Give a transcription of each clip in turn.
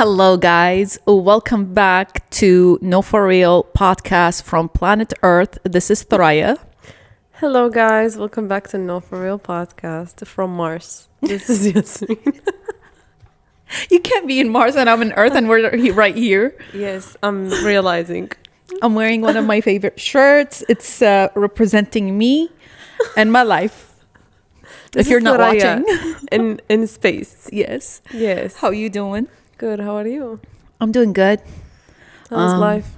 Hello, guys. Welcome back to No For Real podcast from planet Earth. This is Thoraya. Hello, guys. Welcome back to No For Real podcast from Mars. This is Yasmin. You can't be in Mars and I'm in Earth and we're right here. Yes, I'm realizing. I'm wearing one of my favorite shirts. It's representing me and my life. If you're not watching. in space. Yes. Yes. How you doing? Good. How are you? I'm doing good. How's life?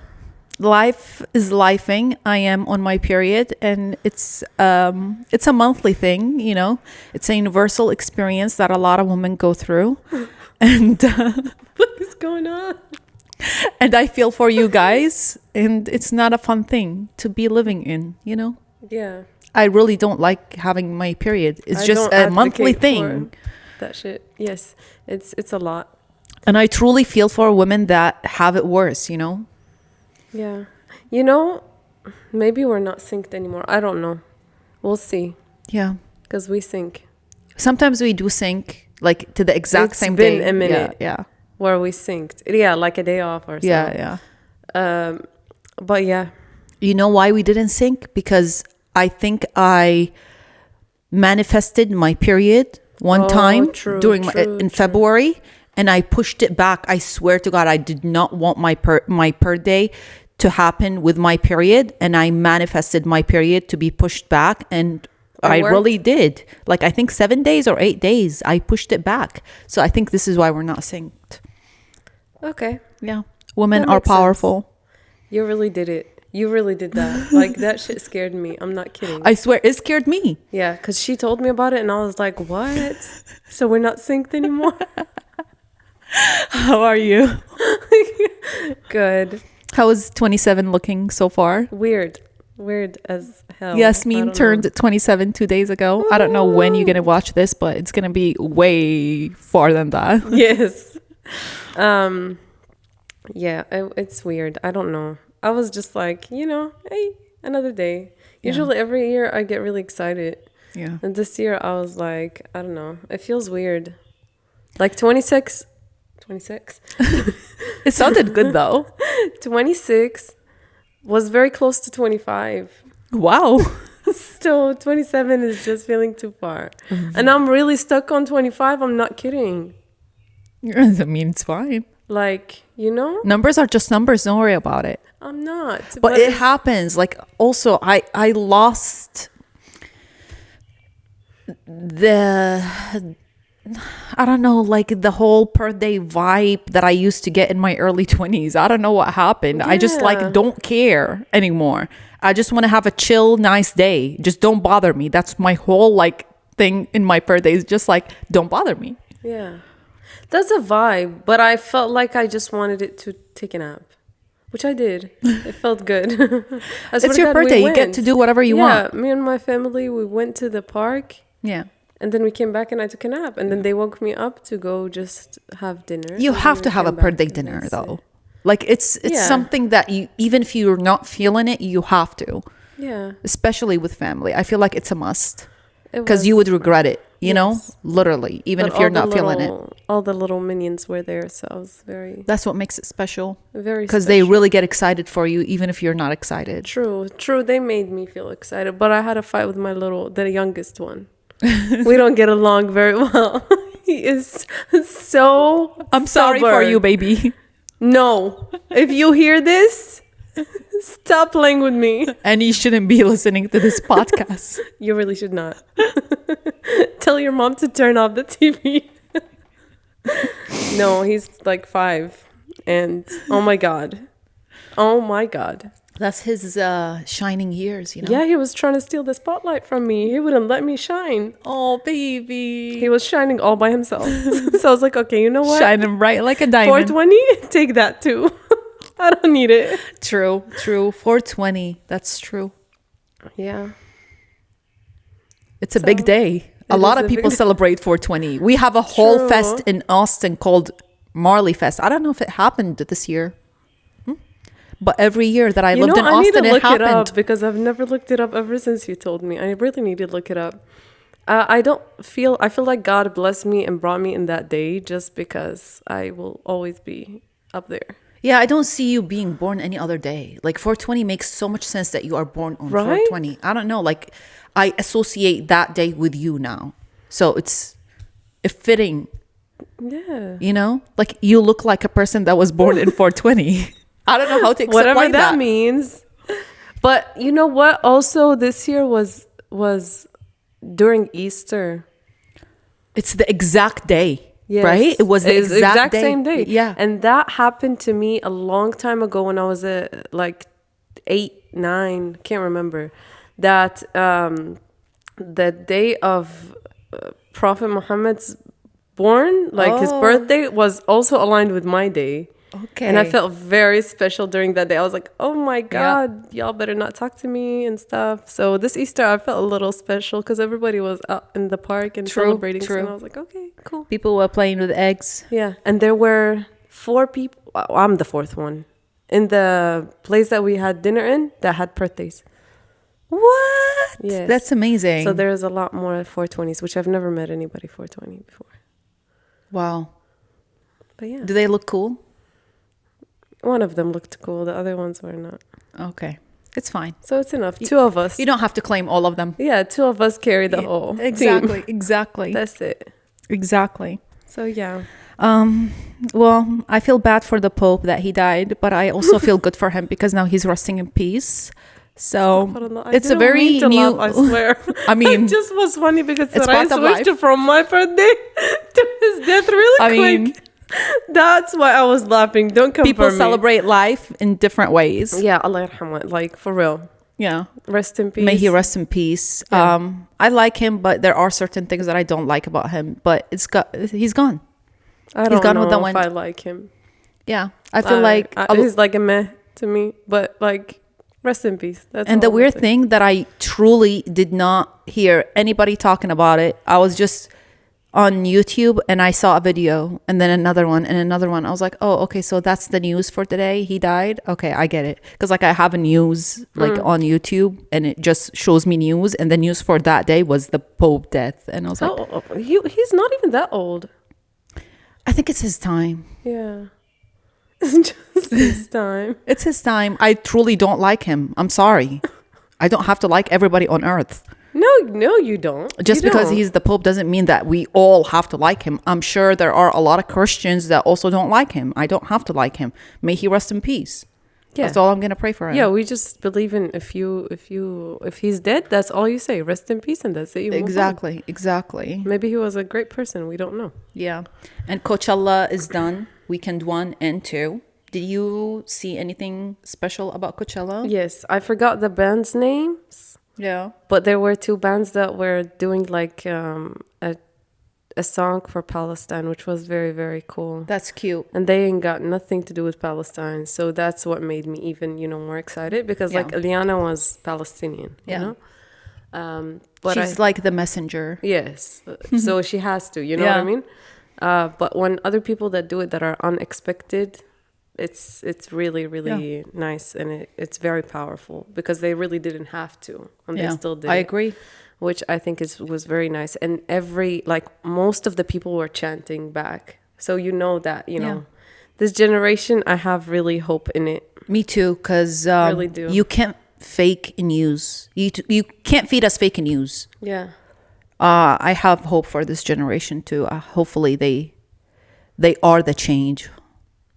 Life is lifing. I am on my period, and it's a monthly thing. You know, it's a universal experience that a lot of women go through, and What is going on? and I feel for you guys. And it's not a fun thing to be living in. You know, Yeah. I really don't like having my period. It's I just don't a monthly advocate thing. for that shit. Yes, it's a lot. And I truly feel for women that have it worse. You know. Yeah. You know, maybe we're not synced anymore. I don't know. We'll see. Yeah. Because we sync. Sometimes we do sync like to the exact It's same been day. a minute. Yeah. Where we synced. Yeah, like a day off or something. Yeah. But yeah. You know why we didn't sync? Because I think I manifested my period one time in February, and I pushed it back. I swear to God, I did not want my per day to happen with my period, and I manifested my period to be pushed back, and I really did. Like I think 7 days or 8 days, I pushed it back. So I think this is why we're not synced. Okay. Yeah, women That are makes sense. powerful. You really did it. You really did that. Like, that shit scared me. I'm not kidding. I swear, it scared me. Yeah, because she told me about it, and I was like, what? So we're not synced anymore? How are you? Good. How is 27 looking so far? Weird as hell. Yasmin turned 27 2 days ago. I don't know when you're going to watch this, but it's going to be way far than that. Yes. Yeah, it's weird. I don't know. I was just like, hey, another day. Yeah. Usually every year I get really excited. Yeah. And this year I was like, I don't know. It feels weird. Like 26. It sounded good though. 26 was very close to 25. Wow. Still, 27 is just feeling too far. And I'm really stuck on 25. I'm not kidding. I mean, it's fine. Like, Numbers are just numbers. Don't worry about it. I'm not. But it happens. Like, also, I lost I don't know, like the whole per day vibe that I used to get in my early 20s. I don't know what happened. I just don't care anymore. I just want to have a chill, nice day. Just don't bother me. That's my whole thing in my per days. Just don't bother me. Yeah. That's a vibe, but I felt like I just wanted it to take a nap, which I did. It felt good. It's your birthday. You get to do whatever you want. Yeah, me and my family, we went to the park. Yeah. And then we came back and I took a nap. And then they woke me up to go just have dinner. You have to have a per day dinner, though. Like, it's something that you, even if you're not feeling it, you have to. Yeah. Especially with family. I feel like it's a must. Because you would regret it, you know? Literally. Even if you're not feeling it. All the little minions were there, so I was very... That's what makes it special. Very because they really get excited for you, even if you're not excited. True. They made me feel excited. But I had a fight with the youngest one. We don't get along very well. He is so I'm sorry for you, baby. No. If you hear this, stop playing with me. And you shouldn't be listening to this podcast. You really should not. Tell your mom to turn off the TV. No, he's like 5. And oh my God. That's his shining years, you know? Yeah, he was trying to steal the spotlight from me. He wouldn't let me shine. Oh, baby. He was shining all by himself. So I was like, okay, you know what? Shining bright like a diamond. 420, take that too. I don't need it. True. 420. That's true. Yeah. It's a big day. A lot of people celebrate 420. We have a whole fest in Austin called Marley Fest. I don't know if it happened this year. But every year that I lived in Austin, it happened. I need to look it up because I've never looked it up ever since you told me. I really need to look it up. I feel like God blessed me and brought me in that day just because I will always be up there. Yeah, I don't see you being born any other day. Like 420 makes so much sense that you are born on Right? 420. I don't know. Like I associate that day with you now. So it's fitting, Yeah. you know? Like you look like a person that was born in 420. I don't know how to explain Whatever that means. But you know what? Also, this year was during Easter. It's the exact day, Yes. right? It was the exact day. same day. Yeah. And that happened to me a long time ago when I was like 8, 9, can't remember. That the day of Prophet Muhammad's born, like his birthday, was also aligned with my day. Okay. And I felt very special during that day. I was like, oh my God, y'all better not talk to me and stuff. So this Easter, I felt a little special because everybody was out in the park and celebrating. True. And I was like, okay, cool. People were playing with eggs. Yeah. And there were 4 people. I'm the 4th one. In the place that we had dinner in that had birthdays. What? Yes. That's amazing. So there's a lot more 420s, which I've never met anybody 420 before. Wow. But yeah. Do they look cool? One of them looked cool. The other ones were not. Okay. It's fine. So it's enough. 2 of us. You don't have to claim all of them. Yeah, 2 of us carry the whole Exactly. team. Exactly. That's it. Exactly. So yeah. Well, I feel bad for the Pope that he died, but I also feel good for him because now he's resting in peace. So it's a very new. Laugh, I swear. I mean, it just was funny because it's I part of switched life. from my birthday to his death really I quick. mean, that's why I was laughing. Don't come people for me. celebrate life in different ways. Yeah, Allah yarhamah, like for real. Yeah. Rest in peace. May he rest in peace. Yeah. I like him, but there are certain things that I don't like about him. But he's gone. I He's don't gone know with the if wind. I like him. Yeah, I feel like he's like a meh to me, but like rest in peace. That's and the all weird I'm saying. thing that I truly did not hear anybody talking about it. I was just on YouTube and I saw a video and then another one and another one. I was like, oh, okay, so that's the news for today. He died. Okay, I get it. Because like I have a news like on YouTube and it just shows me news, and the news for that day was the Pope death, and I was like, he's not even that old. I think it's his time. Yeah. It's just his time. It's his time. I truly don't like him. I'm sorry. I don't have to like everybody on earth. No, you don't. Just You because don't. he's the Pope doesn't mean that we all have to like him. I'm sure there are a lot of Christians that also don't like him. I don't have to like him. May he rest in peace. Yeah. That's all I'm gonna pray for him. Yeah, we just believe in if he's dead, that's all you say. Rest in peace, and that's it. You move on. Exactly. Maybe he was a great person. We don't know. Yeah. And Coachella is done. Weekend 1 and 2. Did you see anything special about Coachella? Yes, I forgot the band's names, Yeah. but there were 2 bands that were doing like a song for Palestine, which was very, very cool. That's cute. And they ain't got nothing to do with Palestine. So that's what made me even, more excited because like Eliana was Palestinian, you know? But she's like the messenger. Yes. So she has to, you know what I mean? But when other people that do it that are unexpected, it's really, really nice. And it's very powerful because they really didn't have to. And they still did. I agree. Which I think was very nice. And most of the people were chanting back. So you know that, this generation, I have really hope in it. Me too, because Really do. you can't fake news. You can't feed us fake news. Yeah. I have hope for this generation too. Hopefully they are the change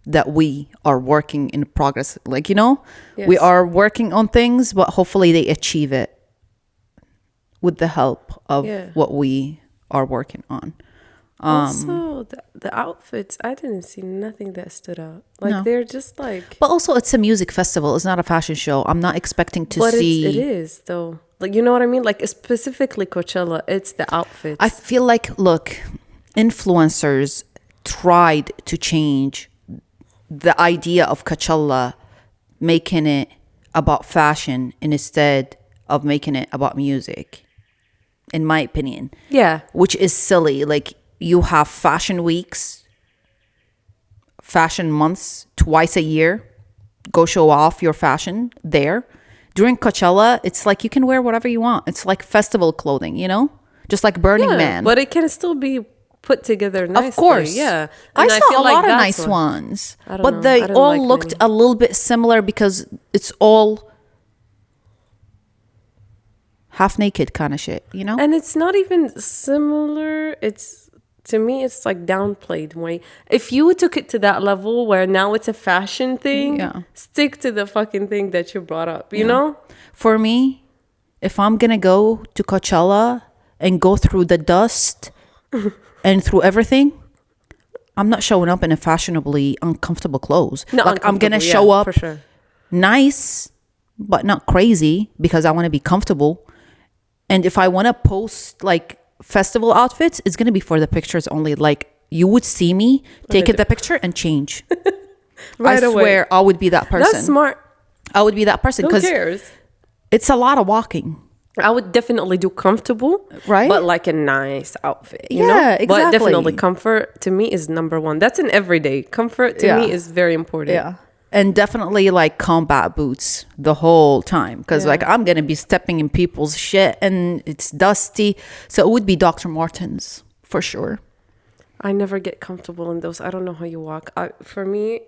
that we are working in progress. Like, we are working on things, but hopefully they achieve it with the help of what we are working on. Also, the outfits, I didn't see nothing that stood out. Like, they're just like... But also, it's a music festival. It's not a fashion show. I'm not expecting to see... But it is, though. Like, you know what I mean? Like, specifically Coachella, it's the outfits. I feel like, look, influencers tried to change the idea of Coachella, making it about fashion instead of making it about music, in my opinion. Yeah. Which is silly. Like, you have fashion weeks, fashion months twice a year. Go show off your fashion there. During Coachella, it's like you can wear whatever you want. It's like festival clothing, just like Burning Yeah, Man. but it can still be put together nicely. Of course. Yeah. I And saw feel a like lot of that's nice ones. I don't But know. they I didn't all like looked many. a little bit similar because it's all half naked kind of shit, you know? And it's not even similar. It's, to me, it's like downplayed way. If you took it to that level where now it's a fashion thing, Yeah. stick to the fucking thing that you brought up, you know? For me, if I'm going to go to Coachella and go through the dust and through everything, I'm not showing up in a fashionably uncomfortable clothes. Not like I'm going to uncomfortable, show yeah, up for sure. nice, but not crazy because I want to be comfortable. And if I want to post like festival outfits, it's going to be for the pictures only. Like you would see me take the picture and change. Right I away. swear I would be that person. That's smart. I would be that person Who because cares? it's a lot of walking. I would definitely do comfortable, Right? But like a nice outfit, you Yeah, know? exactly. But definitely comfort to me is number one. That's an everyday. Comfort to me is very important. Yeah. And definitely like combat boots the whole time because like I'm going to be stepping in people's shit and it's dusty. So it would be Dr. Martens for sure. I never get comfortable in those. I don't know how you walk. For me,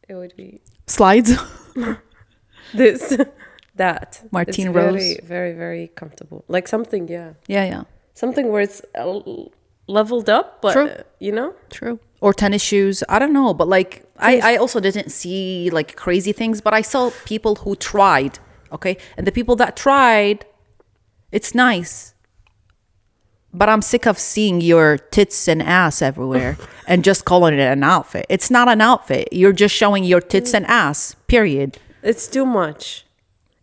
it would be Slides. this, that. Martine it's Rose. Very, very, very comfortable. Like something, Yeah. something where it's leveled up, but True. You know. True. Or tennis shoes. I don't know. But like, I also didn't see like crazy things, but I saw people who tried. Okay. And the people that tried, it's nice. But I'm sick of seeing your tits and ass everywhere and just calling it an outfit. It's not an outfit. You're just showing your tits and ass, period. It's too much.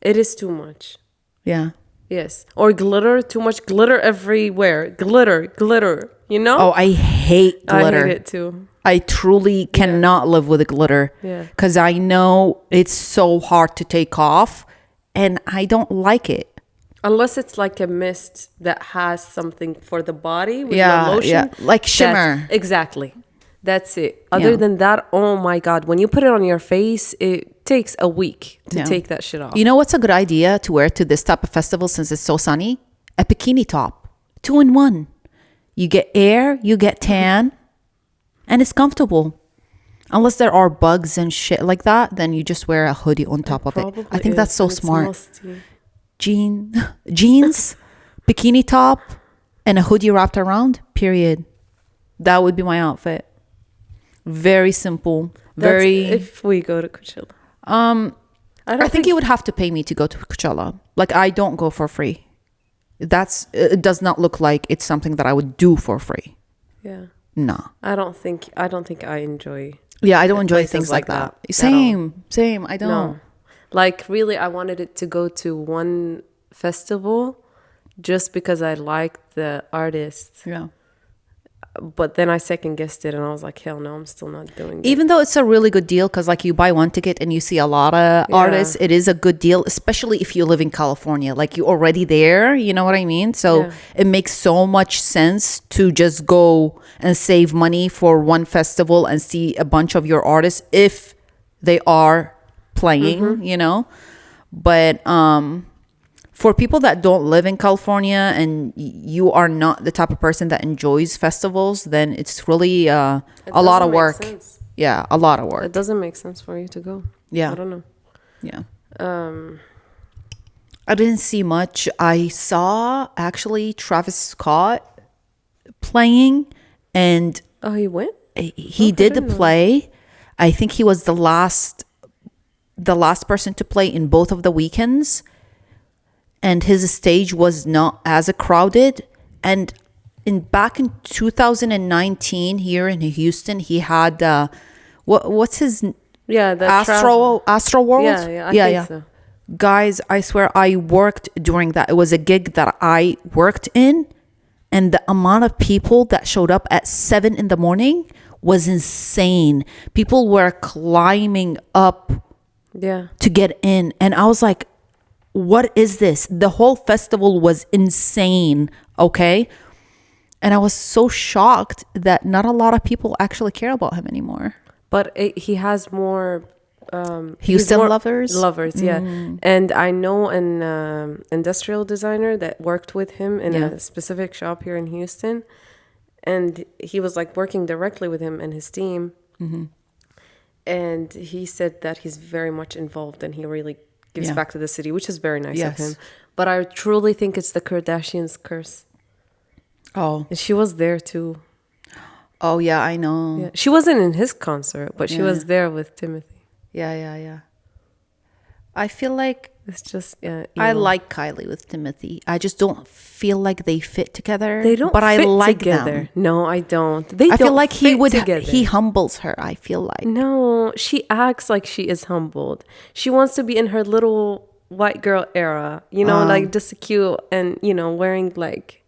It is too much. Yeah. Yes. Or glitter, too much glitter everywhere. Glitter, you know? Oh, I hate glitter. I hate it too. I truly cannot live with glitter. Yeah. Because I know it's so hard to take off and I don't like it. Unless it's like a mist that has something for the body with Yeah, the lotion. yeah. Like shimmer. Exactly. That's it. Other than that, oh my God. When you put it on your face, it takes a week to take that shit off. You know what's a good idea to wear to this type of festival since it's so sunny? A bikini top. 2-in-1. You get air, you get tan, and it's comfortable. Unless there are bugs and shit like that, then you just wear a hoodie on top of it. I think that's so smart. Jeans, bikini top, and a hoodie wrapped around, period. That would be my outfit. Very simple. If we go to Coachella. I think you would have to pay me to go to Coachella. Like I don't go for free. It does not look like it's something that I would do for free. Yeah. No. I don't think I enjoy. Yeah, I don't enjoy things like that. Same. I don't. No. Like really, I wanted it to go to one festival just because I liked the artist. Yeah. But then I second guessed it and I was like, hell no, I'm still not doing it. Even though it's a really good deal because like you buy one ticket and you see a lot of artists, it is a good deal, especially if you live in California. Like you're already there, you know what I mean? So it makes so much sense to just go and save money for one festival and see a bunch of your artists if they are playing, you know? But for people that don't live in California and you are not the type of person that enjoys festivals, then it's really a lot of work. Yeah, a lot of work. It doesn't make sense for you to go. Yeah. I don't know. Yeah. I didn't see much. I saw actually Travis Scott playing and Oh, he went? he did play. I think he was the last person to play in both of the weekends. And his stage was not as crowded. And back in 2019 here in Houston, he had what's his the Astro World? I think so. Guys, I swear I worked during that. It was a gig that I worked in, and the amount of people that showed up at 7 a.m. was insane. People were climbing up to get in, and I was like, what is this? The whole festival was insane, okay? And I was so shocked that not a lot of people actually care about him anymore. But he has more Houston lovers. Yeah. And I know an industrial designer that worked with him in a specific shop here in Houston, and he was like working directly with him and his team. And he said that he's very much involved and he really gives back to the city, which is very nice of him. But I truly think it's the Kardashians' curse. Oh. And she was there too. Oh, yeah, I know. Yeah. She wasn't in his concert, but she was there with Timothy. Yeah. I feel like it's just, I like Kylie with Timothy. I just don't feel like they fit together. They don't, but fit I like together. them. No, I don't. I feel like he humbles her. I feel like no, she acts like she is humbled. She wants to be in her little white girl era, like just cute and wearing like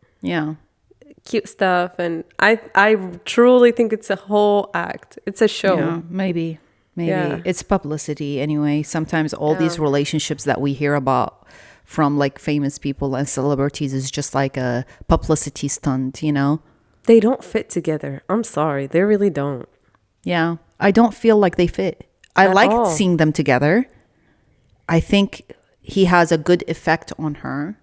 cute stuff. And I truly think it's a whole act. It's a show. Yeah, maybe it's publicity anyway. Sometimes all these relationships that we hear about from like famous people and celebrities is just like a publicity stunt, They don't fit together. I'm sorry, they really don't. Yeah, I don't feel like they fit. I like seeing them together. I think he has a good effect on her,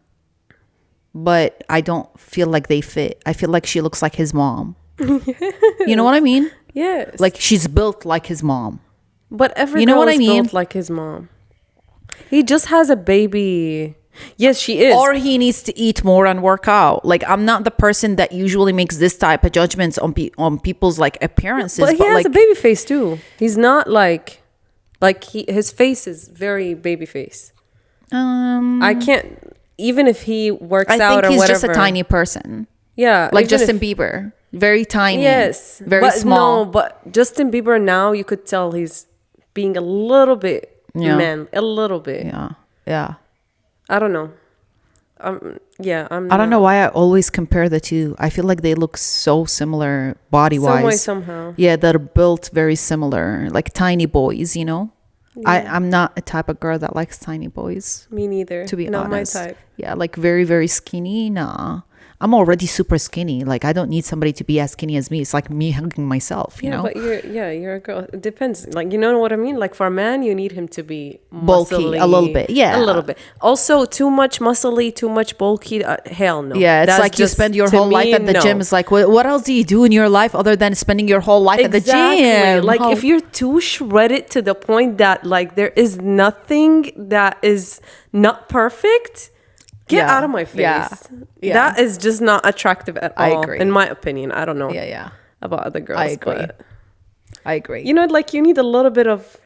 but I don't feel like they fit. I feel like she looks like his mom. You know what I mean? Yes. Like she's built like his mom. But every girl is built like his mom. He just has a baby. Yes, she is. Or he needs to eat more and work out. Like, I'm not the person that usually makes this type of judgments on people's like appearances. But he has a baby face too. He's not like his face is very baby face. I can't, even if he works out or whatever. I think he's just a tiny person. Yeah. Like Justin Bieber. Very tiny. Yes. Very small. No, but Justin Bieber now, you could tell he's being a little bit man. A little bit. Yeah. I don't know. I don't know why I always compare the two. I feel like they look so similar body-wise. Some way, somehow. Yeah, they're built very similar. Like tiny boys, Yeah. I'm not a type of girl that likes tiny boys. Me neither. To be honest. Not my type. Yeah, like very, very skinny. Nah. I'm already super skinny. Like I don't need somebody to be as skinny as me. It's like me hugging myself, you know? But you're a girl. It depends. Like, you know what I mean? Like for a man, you need him to be bulky muscly, a little bit. Yeah. A little bit. Also, too much muscly, too much bulky. Hell no. Yeah, it's like you spend your whole life at the gym. It's like, what else do you do in your life other than spending your whole life at the gym? Like if you're too shredded to the point that like there is nothing that is not perfect, get out of my face. Yeah. That is just not attractive at all. I agree. In my opinion. I don't know about other girls. I agree. Like you need a little bit of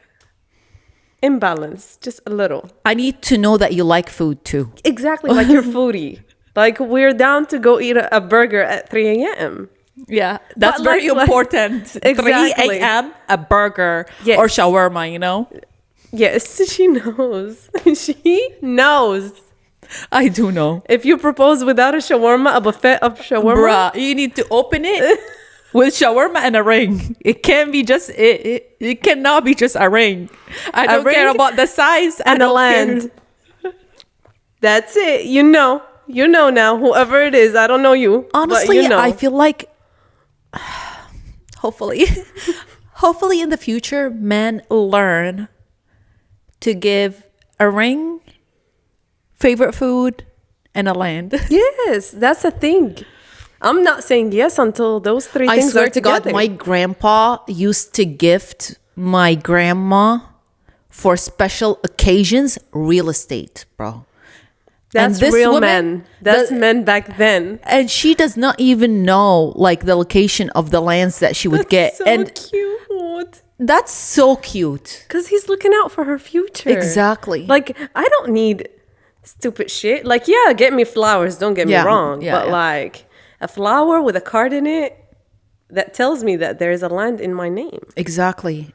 imbalance. Just a little. I need to know that you like food too. Exactly. Like you're foodie. Like we're down to go eat a burger at 3 a.m. Yeah. That's very important. Exactly. 3 a.m. a burger or shawarma, Yes, she knows. She knows. I do know. If you propose without a shawarma, a buffet of shawarma, bruh, you need to open it with shawarma and a ring. It can't be just it cannot be just a ring. I don't care about the size and the land. That's it. You know now. Whoever it is, I don't know you. Honestly, I feel like hopefully in the future, men learn to give a ring, favorite food, and a land. Yes, that's the thing. I'm not saying yes until those three things are together. I swear to God, my grandpa used to gift my grandma for special occasions real estate, bro. That's real men. That's men back then. And she does not even know like the location of the lands that she would get. So and cute. That's so cute. Because he's looking out for her future. Exactly. Like, I don't need stupid shit. Like, yeah, get me flowers. Don't get me wrong. But like a flower with a card in it that tells me that there is a land in my name. Exactly.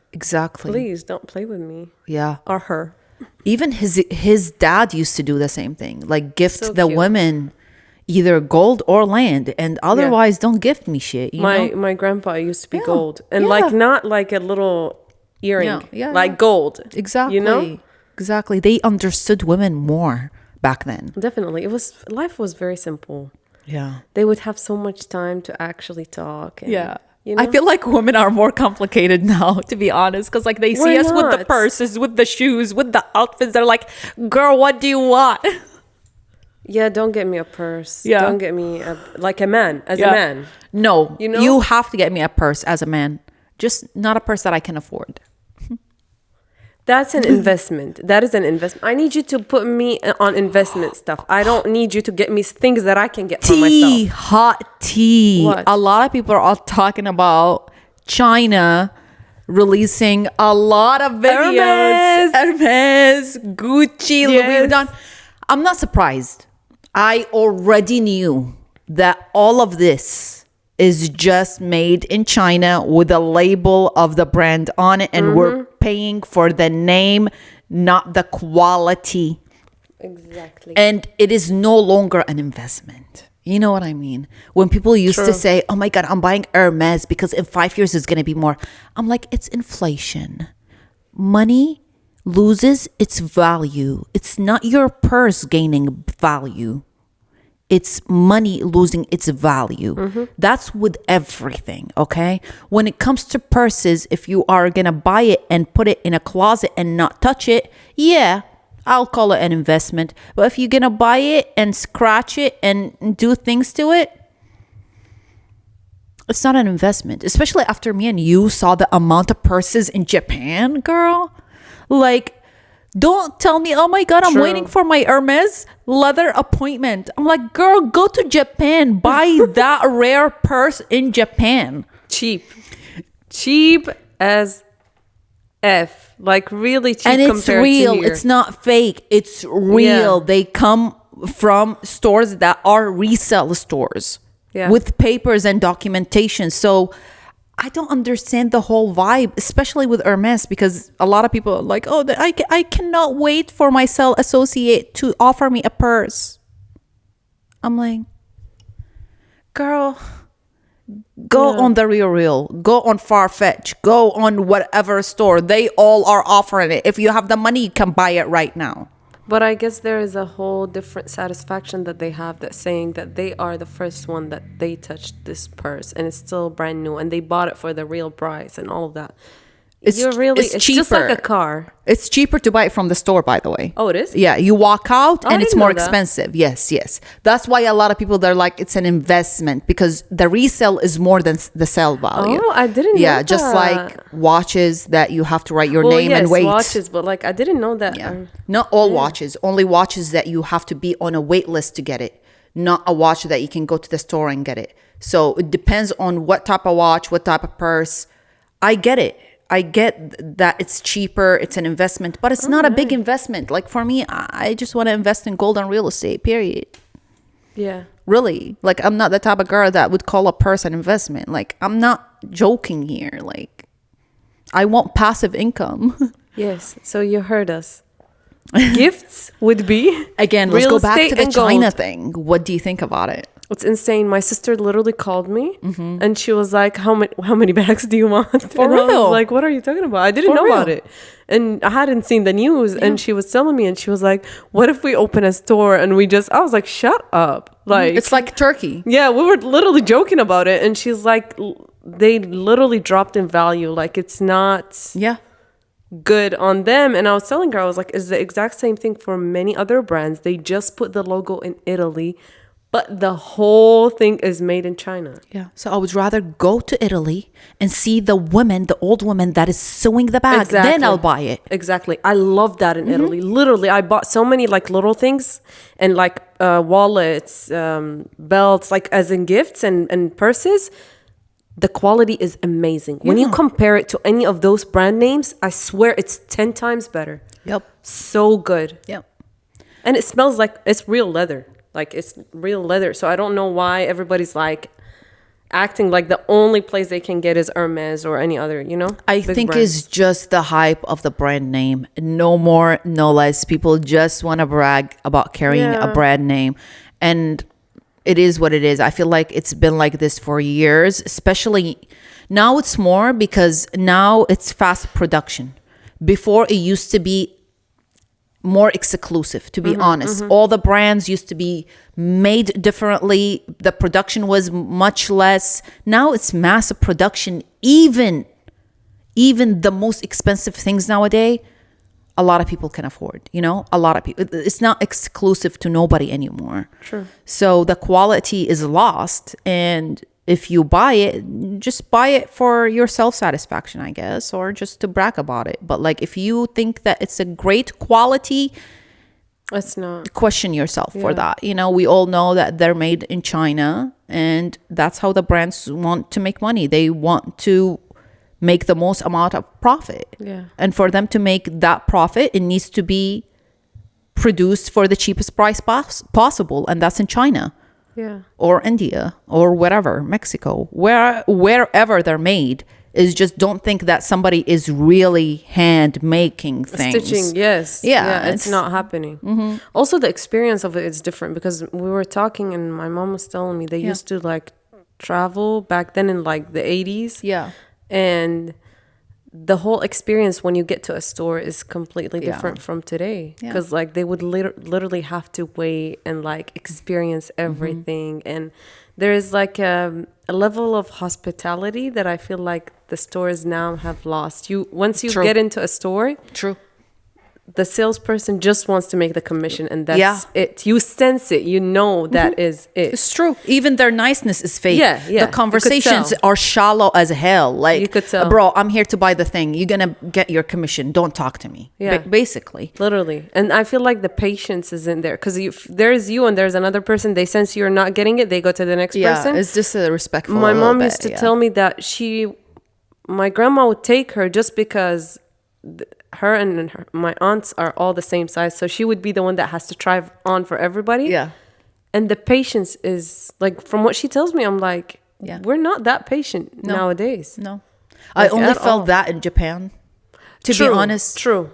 Please don't play with me. Yeah. Or her. Even his dad used to do the same thing. Like gift the women either gold or land, and otherwise don't gift me shit. My grandpa used to be gold, and like not like a little earring, like gold. Exactly. Exactly. They understood women more back then. Definitely, life was very simple. Yeah. They would have so much time to actually talk. And, You know? I feel like women are more complicated now, to be honest, because like they see We're us with the not. purses, with the shoes, with the outfits. They're like, girl, what do you want? Yeah, don't get me a purse. Yeah. Don't get me like a man, as Yeah. a man. No, You know? you have to get me a purse as a man. Just not a purse that I can afford. That's an investment. That is an investment. I need you to put me on investment stuff. I don't need you to get me things that I can get for Tea, myself. hot tea. What? A lot of people are all talking about China releasing a lot of videos. Hermes, Gucci, Louis Yes. Vuitton. I'm not surprised. I already knew that all of this is just made in China with a label of the brand on it, and we're paying for the name, not the quality. Exactly. And it is no longer an investment. You know what I mean? When people used to say, oh my God, I'm buying Hermes because in 5 years it's going to be more. I'm like, it's inflation. Money loses its value. It's not your purse gaining value. It's money losing its value. That's with everything, okay? When it comes to purses, if you are going to buy it and put it in a closet and not touch it, yeah, I'll call it an investment. But if you're going to buy it and scratch it and do things to it, it's not an investment. Especially after me and you saw the amount of purses in Japan, girl. Like, don't tell me, oh my God, I'm waiting for my Hermes leather appointment. I'm like, girl, go to Japan. Buy that rare purse in Japan. Cheap as F. Like really cheap. And it's compared real. to here. It's not fake. It's real. Yeah. They come from stores that are resale stores with papers and documentation. So I don't understand the whole vibe, especially with Hermes, because a lot of people are like, oh, I cannot wait for my sales associate to offer me a purse. I'm like, girl, go on the real, go on Farfetch, go on whatever store. They all are offering it. If you have the money, you can buy it right now. But I guess there is a whole different satisfaction that they have, that saying that they are the first one that they touched this purse and it's still brand new and they bought it for the real price and all of that. It's just like a car. It's cheaper to buy it from the store, by the way. Oh, it is? Yeah, you walk out and it's didn't more know that. expensive. Yes. That's why a lot of people, they're like, it's an investment because the resale is more than the sell value. Oh, I didn't know Yeah, just that. like watches that you have to write your name and wait. Watches, but like I didn't know that. Yeah. Not all watches, only watches that you have to be on a wait list to get it. Not a watch that you can go to the store and get it. So it depends on what type of watch, what type of purse. I get it. I get that it's cheaper, it's an investment, but it's not a big investment. Like for me, I just want to invest in gold and real estate, period. Yeah. Really. Like I'm not the type of girl that would call a purse an investment. Like I'm not joking here. Like I want passive income. Yes. So you heard us. Gifts would be Again, let's real go back estate to the and China gold. thing. What do you think about it? It's insane. My sister literally called me and she was like, how many bags do you want? For and I real? was like, what are you talking about? I didn't For know real? about it. And I hadn't seen the news. And she was telling me, and she was like, what if we open a store and I was like, shut up. Like, It's like Turkey. yeah, we were literally joking about it. And she's like, they literally dropped in value. Like, it's not Yeah. good on them. And I was telling her, I was like, it's the exact same thing for many other brands. They just put the logo in Italy, but the whole thing is made in China. Yeah. So I would rather go to Italy and see the old woman that is sewing the bag. Exactly. Then I'll buy it. Exactly. I love that in Italy. Literally, I bought so many like little things and like wallets, belts, like as in gifts and purses. The quality is amazing. When you compare it to any of those brand names, I swear it's 10 times better. Yep. So good. Yep. And it smells like it's real leather. Like it's real leather. So I don't know why everybody's like acting like the only place they can get is Hermes or any other, I big think brand. it's just the hype of the brand name. No more, no less. People just want to brag about carrying a brand name. And it is what it is. I feel like it's been like this for years, especially now it's more because now it's fast production. Before it used to be more exclusive, to be honest. All the brands used to be made differently. The production was much less. Now it's massive production. Even the most expensive things nowadays, a lot of people can afford, a lot of people. It's not exclusive to nobody anymore. True. So the quality is lost. And if you buy it, just buy it for your self-satisfaction, I guess, or just to brag about it. But like, if you think that it's a great quality, it's not. Question yourself for that. We all know that they're made in China, and that's how the brands want to make money. They want to make the most amount of profit. Yeah. And for them to make that profit, it needs to be produced for the cheapest price possible. And that's in China. Yeah. Or India or whatever, Mexico, wherever they're made. Is just don't think that somebody is really hand making things. Stitching, yes. Yeah. It's not happening. Also, the experience of it is different, because we were talking and my mom was telling me they used to like travel back then in like the 80s. Yeah. And the whole experience when you get to a store is completely different from today, because like they would literally have to wait and like experience everything. And there is like a level of hospitality that I feel like the stores now have lost. Once you get into a store, the salesperson just wants to make the commission, and that's it. You sense it. You know that is it. It's true. Even their niceness is fake. Yeah. The conversations are shallow as hell. Like, you could tell. Bro, I'm here to buy the thing. You're going to get your commission. Don't talk to me. Yeah. Basically. Literally. And I feel like the patience isn't there, because there's you and there's another person. They sense you're not getting it. They go to the next person. Yeah, it's just a respectful. My mom used to tell me that my grandma would take her just because her and my aunts are all the same size, so she would be the one that has to try on for everybody. Yeah. And the patience is like, from what she tells me, I'm like, we're not that patient nowadays. No. I only felt that in Japan, to be honest. True.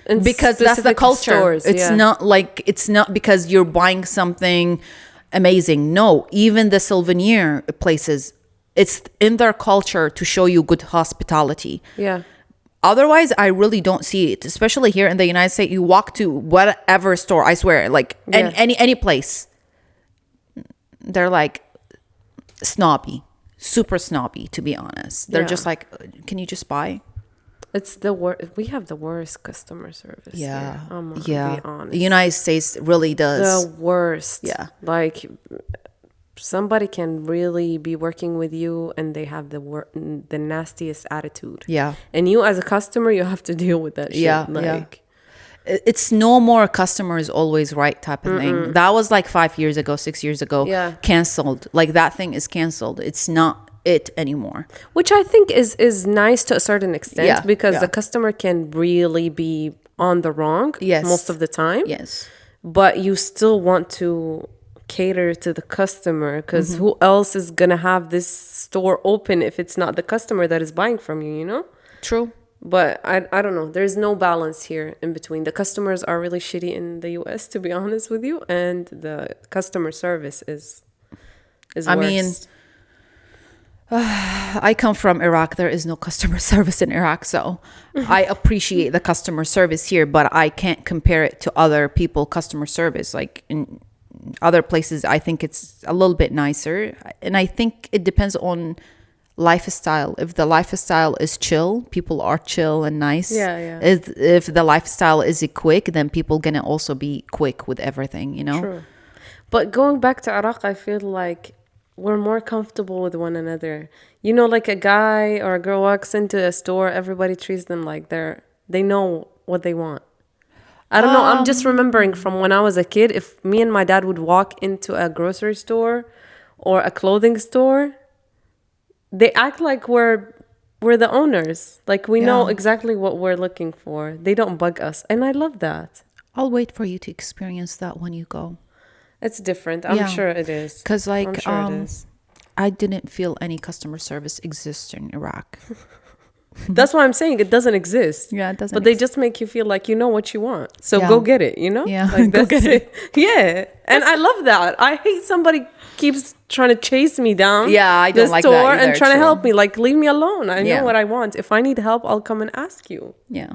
And because that's the culture. Stores, it's not because you're buying something amazing. No, even the souvenir places, it's in their culture to show you good hospitality. Yeah. Otherwise, I really don't see it, especially here in the United States. You walk to whatever store, I swear, like any place, they're like snobby, super snobby, to be honest. They're just like, can you just buy? It's the worst. We have the worst customer service. Yeah. I'm gonna be honest. The United States really does. The worst. Yeah. Like, somebody can really be working with you and they have the nastiest attitude. Yeah. And you as a customer, you have to deal with that shit. Yeah. It's no more customer is always right type of thing. That was like 5 years ago, 6 years ago. Yeah. Canceled. Like, that thing is canceled. It's not it anymore. Which I think is nice to a certain extent, because the customer can really be on the wrong most of the time. Yes. But you still want to cater to the customer, because who else is gonna have this store open if it's not the customer that is buying from you? True. But I don't know, there's no balance here in between. The customers are really shitty in the US, to be honest with you, and the customer service is I worse. mean, I come from Iraq. There is no customer service in Iraq, so I appreciate the customer service here, but I can't compare it to other people customer service. Like, in other places, I think it's a little bit nicer, and I think it depends on lifestyle. If the lifestyle is chill, people are chill and nice. If the lifestyle is quick, then people gonna also be quick with everything. True. But going back to Iraq, I feel like we're more comfortable with one another. Like a guy or a girl walks into a store, everybody treats them like they know what they want. I don't know. I'm just remembering from when I was a kid, if me and my dad would walk into a grocery store or a clothing store, they act like we're the owners. Like, we know exactly what we're looking for. They don't bug us. And I love that. I'll wait for you to experience that when you go. It's different. I'm sure it is. Because, like, I'm sure it is. I didn't feel any customer service exist in Iraq. That's why I'm saying it doesn't exist. Yeah, it doesn't. But they just make you feel like you know what you want. So go get it, Yeah, like, go get it. Yeah. And I love that. I hate somebody keeps trying to chase me down. Yeah, I don't like that either, and trying to help me. Like, leave me alone. I know what I want. If I need help, I'll come and ask you. Yeah.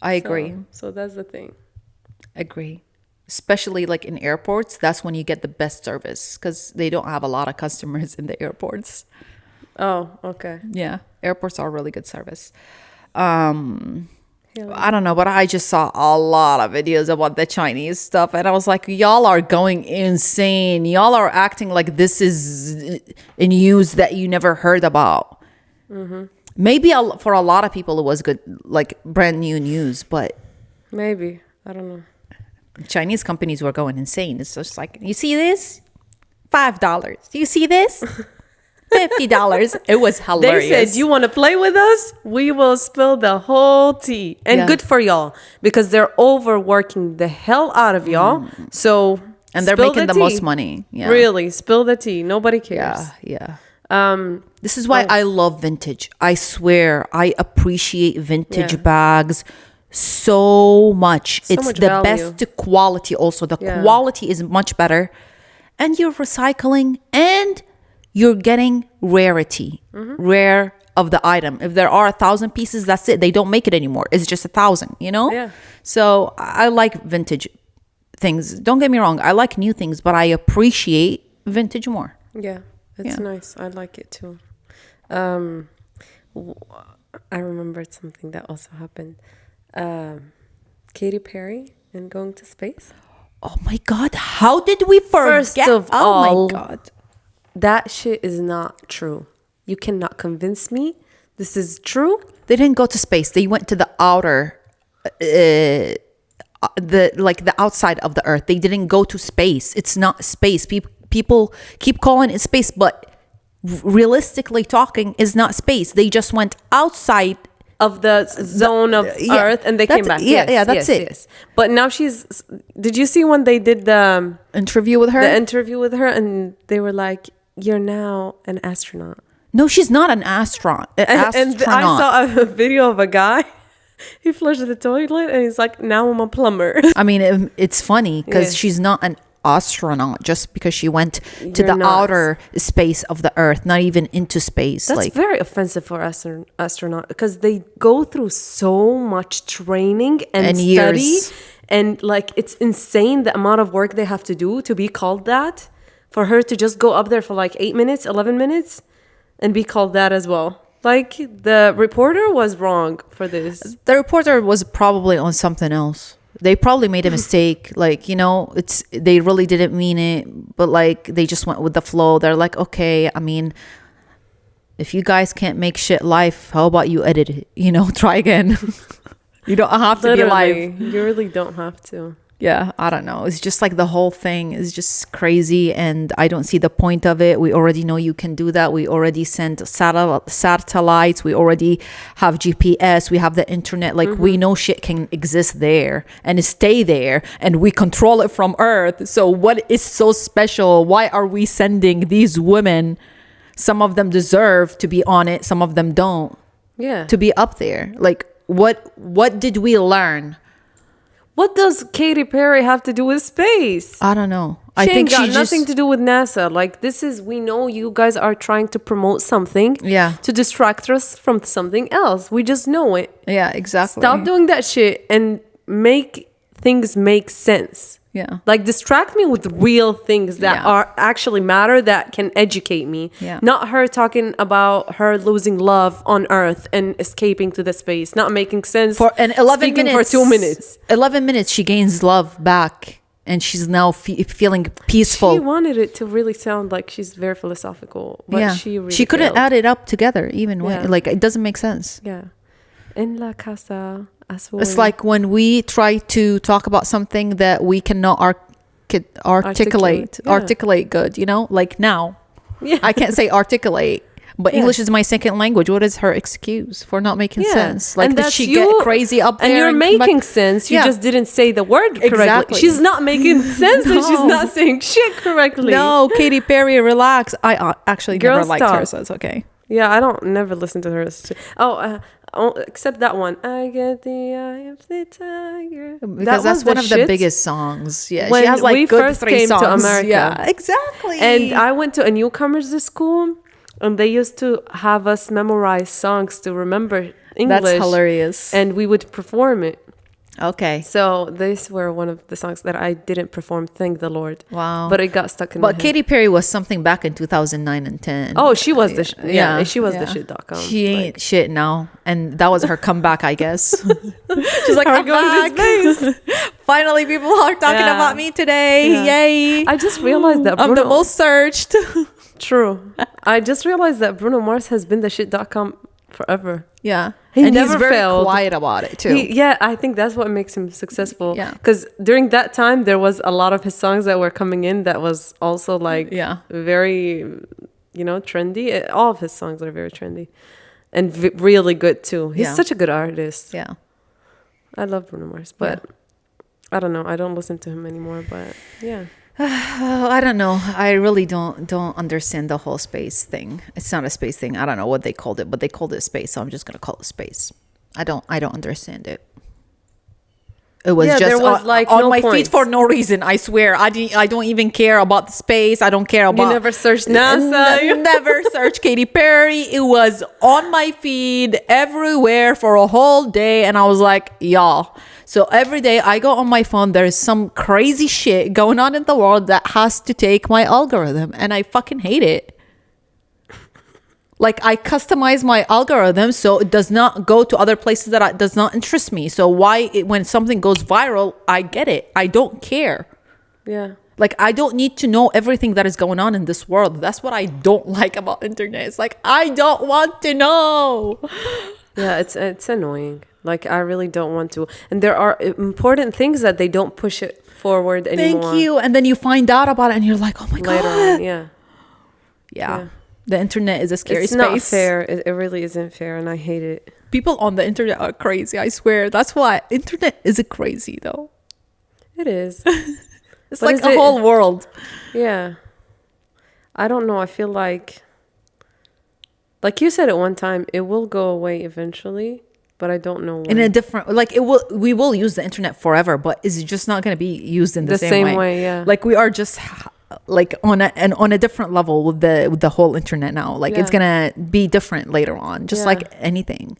I agree. So that's the thing. Agree. Especially like in airports, that's when you get the best service because they don't have a lot of customers in the airports. Oh, okay. Yeah, airports are really good service. I don't know, but I just saw a lot of videos about the Chinese stuff, and I was like, y'all are going insane. Y'all are acting like this is a news that you never heard about. Maybe for a lot of people it was good, like brand new news, but maybe, I don't know. Chinese companies were going insane. It's just like, you see this? $5. You see this? $50. It was hilarious. They said, you want to play with us? We will spill the whole tea. And good for y'all, because they're overworking the hell out of y'all. So, and they're making the most money. Yeah. Really, spill the tea. Nobody cares. Yeah. This is why I love vintage. I swear, I appreciate vintage bags so much. It's much the value. best quality also. The quality is much better. And you're recycling and you're getting rarity. Rare of the item. If there are 1,000 pieces, that's it. They don't make it anymore. It's just 1,000, you know? Yeah. So I like vintage things. Don't get me wrong. I like new things, but I appreciate vintage more. Yeah, it's nice. I like it too. I remembered something that also happened. Katy Perry and going to space. Oh my God. How did we forget? First of all, my God. That shit is not true. You cannot convince me this is true. They didn't go to space. They went to the outer, the outside of the earth. They didn't go to space. It's not space. People keep calling it space, but realistically talking, is not space. They just went outside of the zone of Earth, and they came back. That's it. Yes. But now did you see when they did the interview with her? The interview with her, and they were like, "You're now an astronaut." No, she's not an astronaut. And I saw a video of a guy. He flushed the toilet, and he's like, "Now I'm a plumber." I mean, it's funny because she's not an astronaut just because she went to the outer space of the earth, not even into space. That's very offensive for astronaut, because they go through so much training and study years. And like, it's insane the amount of work they have to do to be called that. For her to just go up there for like 8 minutes, 11 minutes and be called that as well. Like, the reporter was wrong for this. The reporter was probably on something else. They probably made a mistake. Like, you know, they really didn't mean it, but like, they just went with the flow. They're like, okay, I mean, if you guys can't make shit live, how about you edit it? You know, try again. You don't have to be live. You really don't have to. Yeah, I don't know. It's just like the whole thing is just crazy, and I don't see the point of it. We already know you can do that. We already sent satellites. We already have GPS. We have the internet. Like, we know shit can exist there and stay there, and we control it from Earth. So what is so special? Why are we sending these women? Some of them deserve to be on it. Some of them don't. Yeah. To be up there. Like, what did we learn? What does Katy Perry have to do with space? I don't know. I think she got nothing to do with NASA. Like, we know you guys are trying to promote something to distract us from something else. We just know it. Yeah, exactly. Stop doing that shit and make things make sense. Yeah. Like, distract me with real things that are actually matter, that can educate me. Yeah. Not her talking about her losing love on Earth and escaping to the space. Not making sense. For 11 minutes. For 2 minutes. 11 minutes, she gains love back. And she's now feeling peaceful. She wanted it to really sound like she's very philosophical. But she couldn't add it up together even. Like, it doesn't make sense. Yeah. En la casa. It's like when we try to talk about something that we cannot articulate good, you know, like now. Yeah. I can't say articulate, but English is my second language. What is her excuse for not making sense? Like, did she get crazy up there? And you're making sense. You just didn't say the word correctly. Exactly. She's not making sense and she's not saying shit correctly. No, Katy Perry, relax. I actually never liked her, so it's okay. Yeah, I don't never listen to her. Except that one. I get the eye of the tiger. Because that's one of the biggest songs. Yeah, when she has like we good first 3 came songs. to America. Yeah, exactly. And I went to a newcomers school, and they used to have us memorize songs to remember English. That's hilarious. And we would perform it. Okay. So these were one of the songs that I didn't perform, thank the Lord. Wow. But it got stuck in my head. But Katy Perry was something back in 2009 and 10. Oh, she was the she was the shit.com. She ain't shit now. And that was her comeback, I guess. She's like, I'm going to back. Finally, people are talking about me today. Yeah. Yay. I just realized that I'm the most searched. True. I just realized that Bruno Mars has been the shit.com forever. Yeah. He never he's very failed. quiet about it too. I think that's what makes him successful. Yeah. Because during that time, there was a lot of his songs that were coming in that was also like very, trendy. All of his songs are very trendy and really good too. He's such a good artist. Yeah. I love Bruno Mars, but I don't know. I don't listen to him anymore, but yeah. I don't know. I really don't understand the whole space thing. It's not a space thing. I don't know what they called it, but they called it space, so I'm just gonna call it space. I don't understand it. It was just there was on my feet for no reason. I swear. I don't even care about the space. I don't care about. You never searched NASA. Never searched Katy Perry. It was on my feed everywhere for a whole day, and I was like, y'all. So every day I go on my phone, there's some crazy shit going on in the world that has to take my algorithm, and I fucking hate it. Like, I customize my algorithm so it does not go to other places that does not interest me. So when something goes viral, I get it. I don't care. Yeah. Like, I don't need to know everything that is going on in this world. That's what I don't like about internet. It's like, I don't want to know. Yeah, it's annoying. Like, I really don't want to. And there are important things that they don't push it forward anymore. Thank you. And then you find out about it and you're like, oh my Later God. on, yeah. The internet is a scary space. It's not fair. It really isn't fair, and I hate it. People on the internet are crazy, I swear. That's why internet isn't crazy, though. It is. It's like a whole world. Yeah. I don't know. I feel like you said at one time, it will go away eventually, but I don't know when. In a different, we will use the internet forever, but it's just not going to be used in the same way. Yeah. Like, we are just like on a different level with the whole internet now. Like, it's gonna be different later on, just like anything.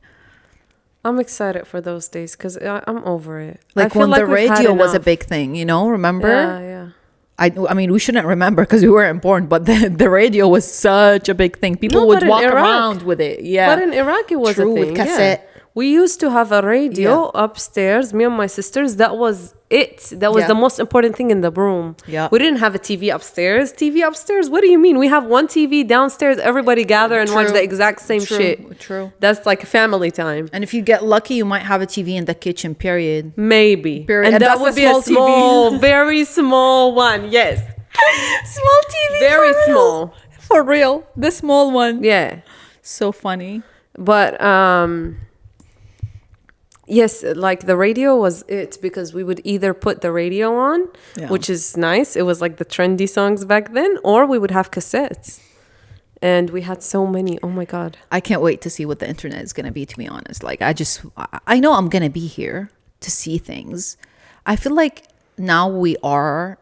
I'm excited for those days because I'm over it. Like, when the radio was a big thing, remember? Yeah. I mean, we shouldn't remember because we weren't born, but the radio was such a big thing. People would walk around with it. Yeah. But in Iraq, it was a thing. With cassette. Yeah. We used to have a radio upstairs, me and my sisters. That was it. That was the most important thing in the room. Yeah. We didn't have a TV upstairs. TV upstairs? What do you mean? We have one TV downstairs. Everybody gather and watch the exact same shit. True. That's like family time. And if you get lucky, you might have a TV in the kitchen, period. Maybe. Period. And that would be a small, very small one. Yes. Small TV. Very small. For real. The small one. Yeah. So funny. But, yes, like the radio was it because we would either put the radio on, which is nice. It was like the trendy songs back then, or we would have cassettes. And we had so many. Oh my God. I can't wait to see what the internet is going to be, to be honest. Like, I know I'm going to be here to see things. I feel like now we are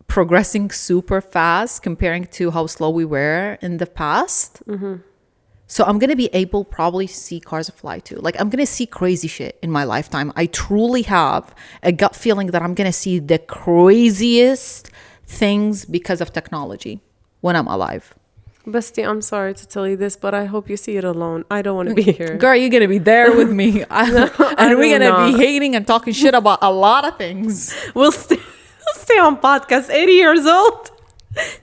progressing super fast comparing to how slow we were in the past. Mm-hmm. So I'm going to be able probably to see cars fly too. Like, I'm going to see crazy shit in my lifetime. I truly have a gut feeling that I'm going to see the craziest things because of technology when I'm alive. Bestie, I'm sorry to tell you this, but I hope you see it alone. I don't want to be here. Girl, you're going to be there with me. And we're going to be hating and talking shit about a lot of things. We'll stay on podcast 80 years old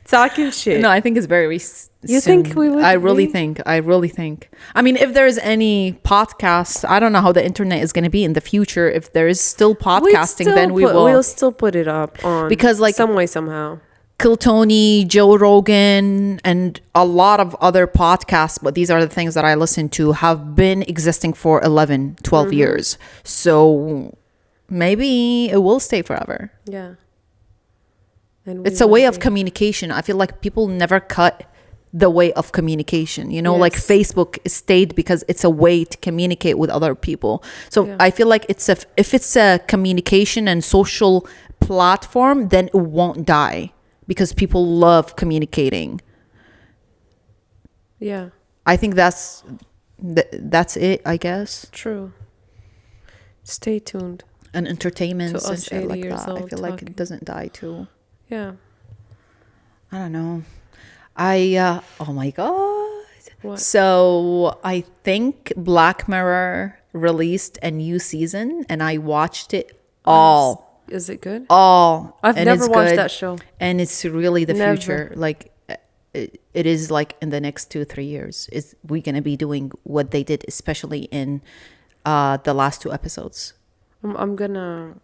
talking shit. No, I think it's very You think we would? I really think. I mean, if there's any podcast, I don't know how the internet is going to be in the future. If there is still podcasting, then we'll still put it up on because, like, some way somehow. Kill Tony, Joe Rogan, and a lot of other podcasts, but these are the things that I listen to, have been existing for 11, 12 years. So maybe it will stay forever. Yeah. And it's a way of communication. I feel like people never cut the way of communication, like Facebook stayed because it's a way to communicate with other people. So I feel like if it's a communication and social platform, then it won't die because people love communicating. Yeah. I think that's it, I guess. True. Stay tuned. and entertainment To and us shit 80 like years that. I old feel like talking. it doesn't die too. Yeah. I don't know. Oh my God. What? So I think Black Mirror released a new season and I watched it all. Is it good? All. I've And never it's watched good. that show. And it's really the Never. future. Like it is like in the next 2-3 years. We're going to be doing what they did, especially in the last 2 episodes. I'm gonna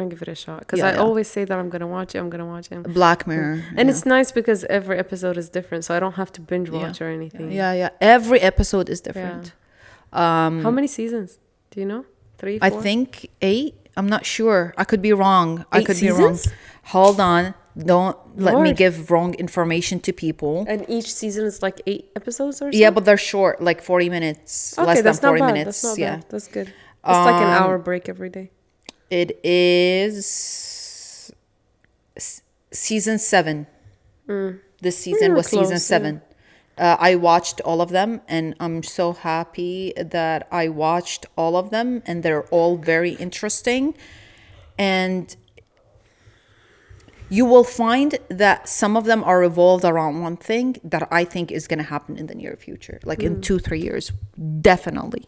give it a shot because Yeah, I yeah. always say that I'm gonna watch it. Black Mirror. And yeah. it's nice because every episode is different, so I don't have to binge watch or anything. Yeah. Every episode is different. How many seasons? Do you know? 3, 4? I think 8. I'm not sure. I could be wrong. I 8 could seasons? be wrong. Hold on. Don't let me Lord. give wrong information to people. And each season is like 8 episodes or something? Yeah, but they're short, like 40 minutes. Okay, less than that's 40 not bad. minutes. That's not yeah. bad. That's good. It's like an hour break every day. It is season 7. This season were was season close, 7. I watched all of them and I'm so happy that I watched all of them and they're all very interesting. And you will find that some of them are revolved around one thing that I think is going to happen in the near future, like in 2-3 years. Definitely.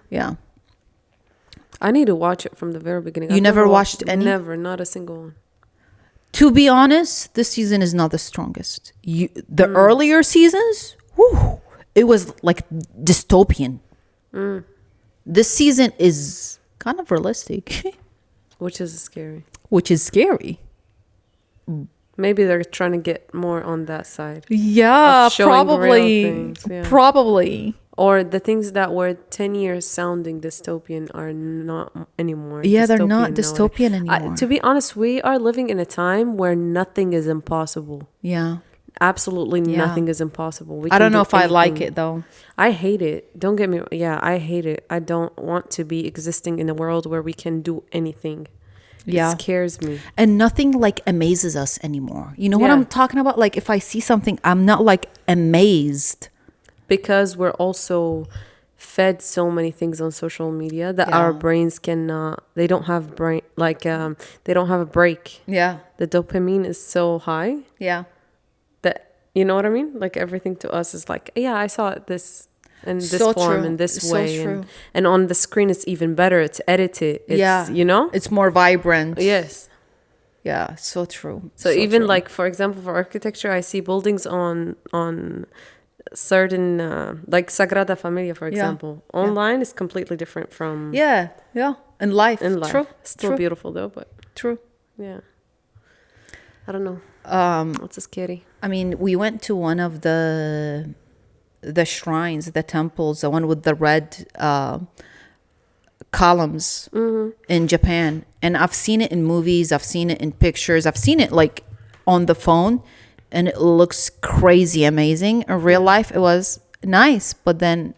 Yeah. I need to watch it from the very beginning. You I've never watched any? Never, not a single one. To be honest, this season is not the strongest. The earlier seasons, whew, it was like dystopian. This season is kind of realistic, Which is scary. which is scary. Maybe they're trying to get more on that side. Yeah, Of showing real probably. things, yeah. Probably. Or the things that were 10 years sounding dystopian are not anymore. Yeah, they're not nowadays. dystopian anymore. To be honest, we are living in a time where nothing is impossible. Yeah. Absolutely Yeah. nothing is impossible. We I can don't know do if I like anything. it though. I hate it. Don't get me. Yeah, I hate it. I don't want to be existing in a world where we can do anything. Yeah. It scares me. And nothing like amazes us anymore. You know what Yeah. I'm talking about? Like if I see something, I'm not like amazed. Because we're also fed so many things on social media that Yeah. our brains cannot. They don't have brain they don't have a break. Yeah. The dopamine is so high Yeah. that you know what I mean. Like everything to us is like, yeah, I saw it this in this So form true. in this So way, true. and on the screen it's even better. It's edited. It's, Yeah. you know. It's more vibrant. Yes. Yeah. So true. So even true. like, for example, for architecture, I see buildings on certain like Sagrada Familia, for example. Online is completely different from Yeah. Yeah. In life. in life. True. Still True. beautiful though, but True. yeah. I don't know. It's scary. I mean, we went to one of the shrines, the temples, the one with the red columns in Japan. And I've seen it in movies. I've seen it in pictures. I've seen it like on the phone and it looks crazy amazing. In real life, it was nice, but then,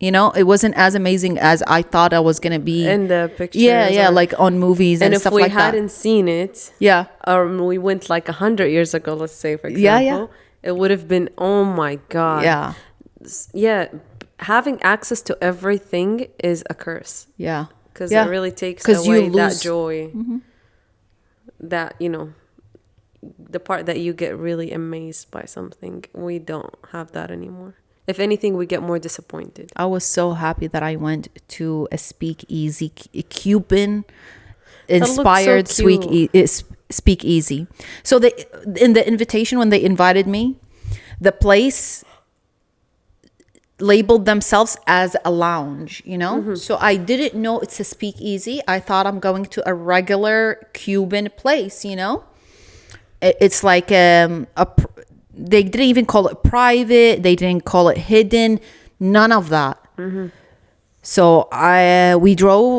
you know, it wasn't as amazing as I thought I was going to be. In the pictures. Yeah, or- like on movies and if stuff we like that. hadn't seen it, Yeah. or we went like 100 years ago, let's say, for example, Yeah. it would have been, oh my God. Yeah. Yeah. Having access to everything is a curse. Yeah. Because Yeah. it really takes 'Cause you away that lose- joy. That, you know, the part that you get really amazed by something. We don't have that anymore. If anything, we get more disappointed. I was so happy that I went to a speakeasy, a Cuban inspired so cute. speakeasy. So in the invitation, when they invited me, the place labeled themselves as a lounge, you know? So I didn't know it's a speakeasy. I thought I'm going to a regular Cuban place, you know? It's like they didn't even call it private. They didn't call it hidden. None of that. So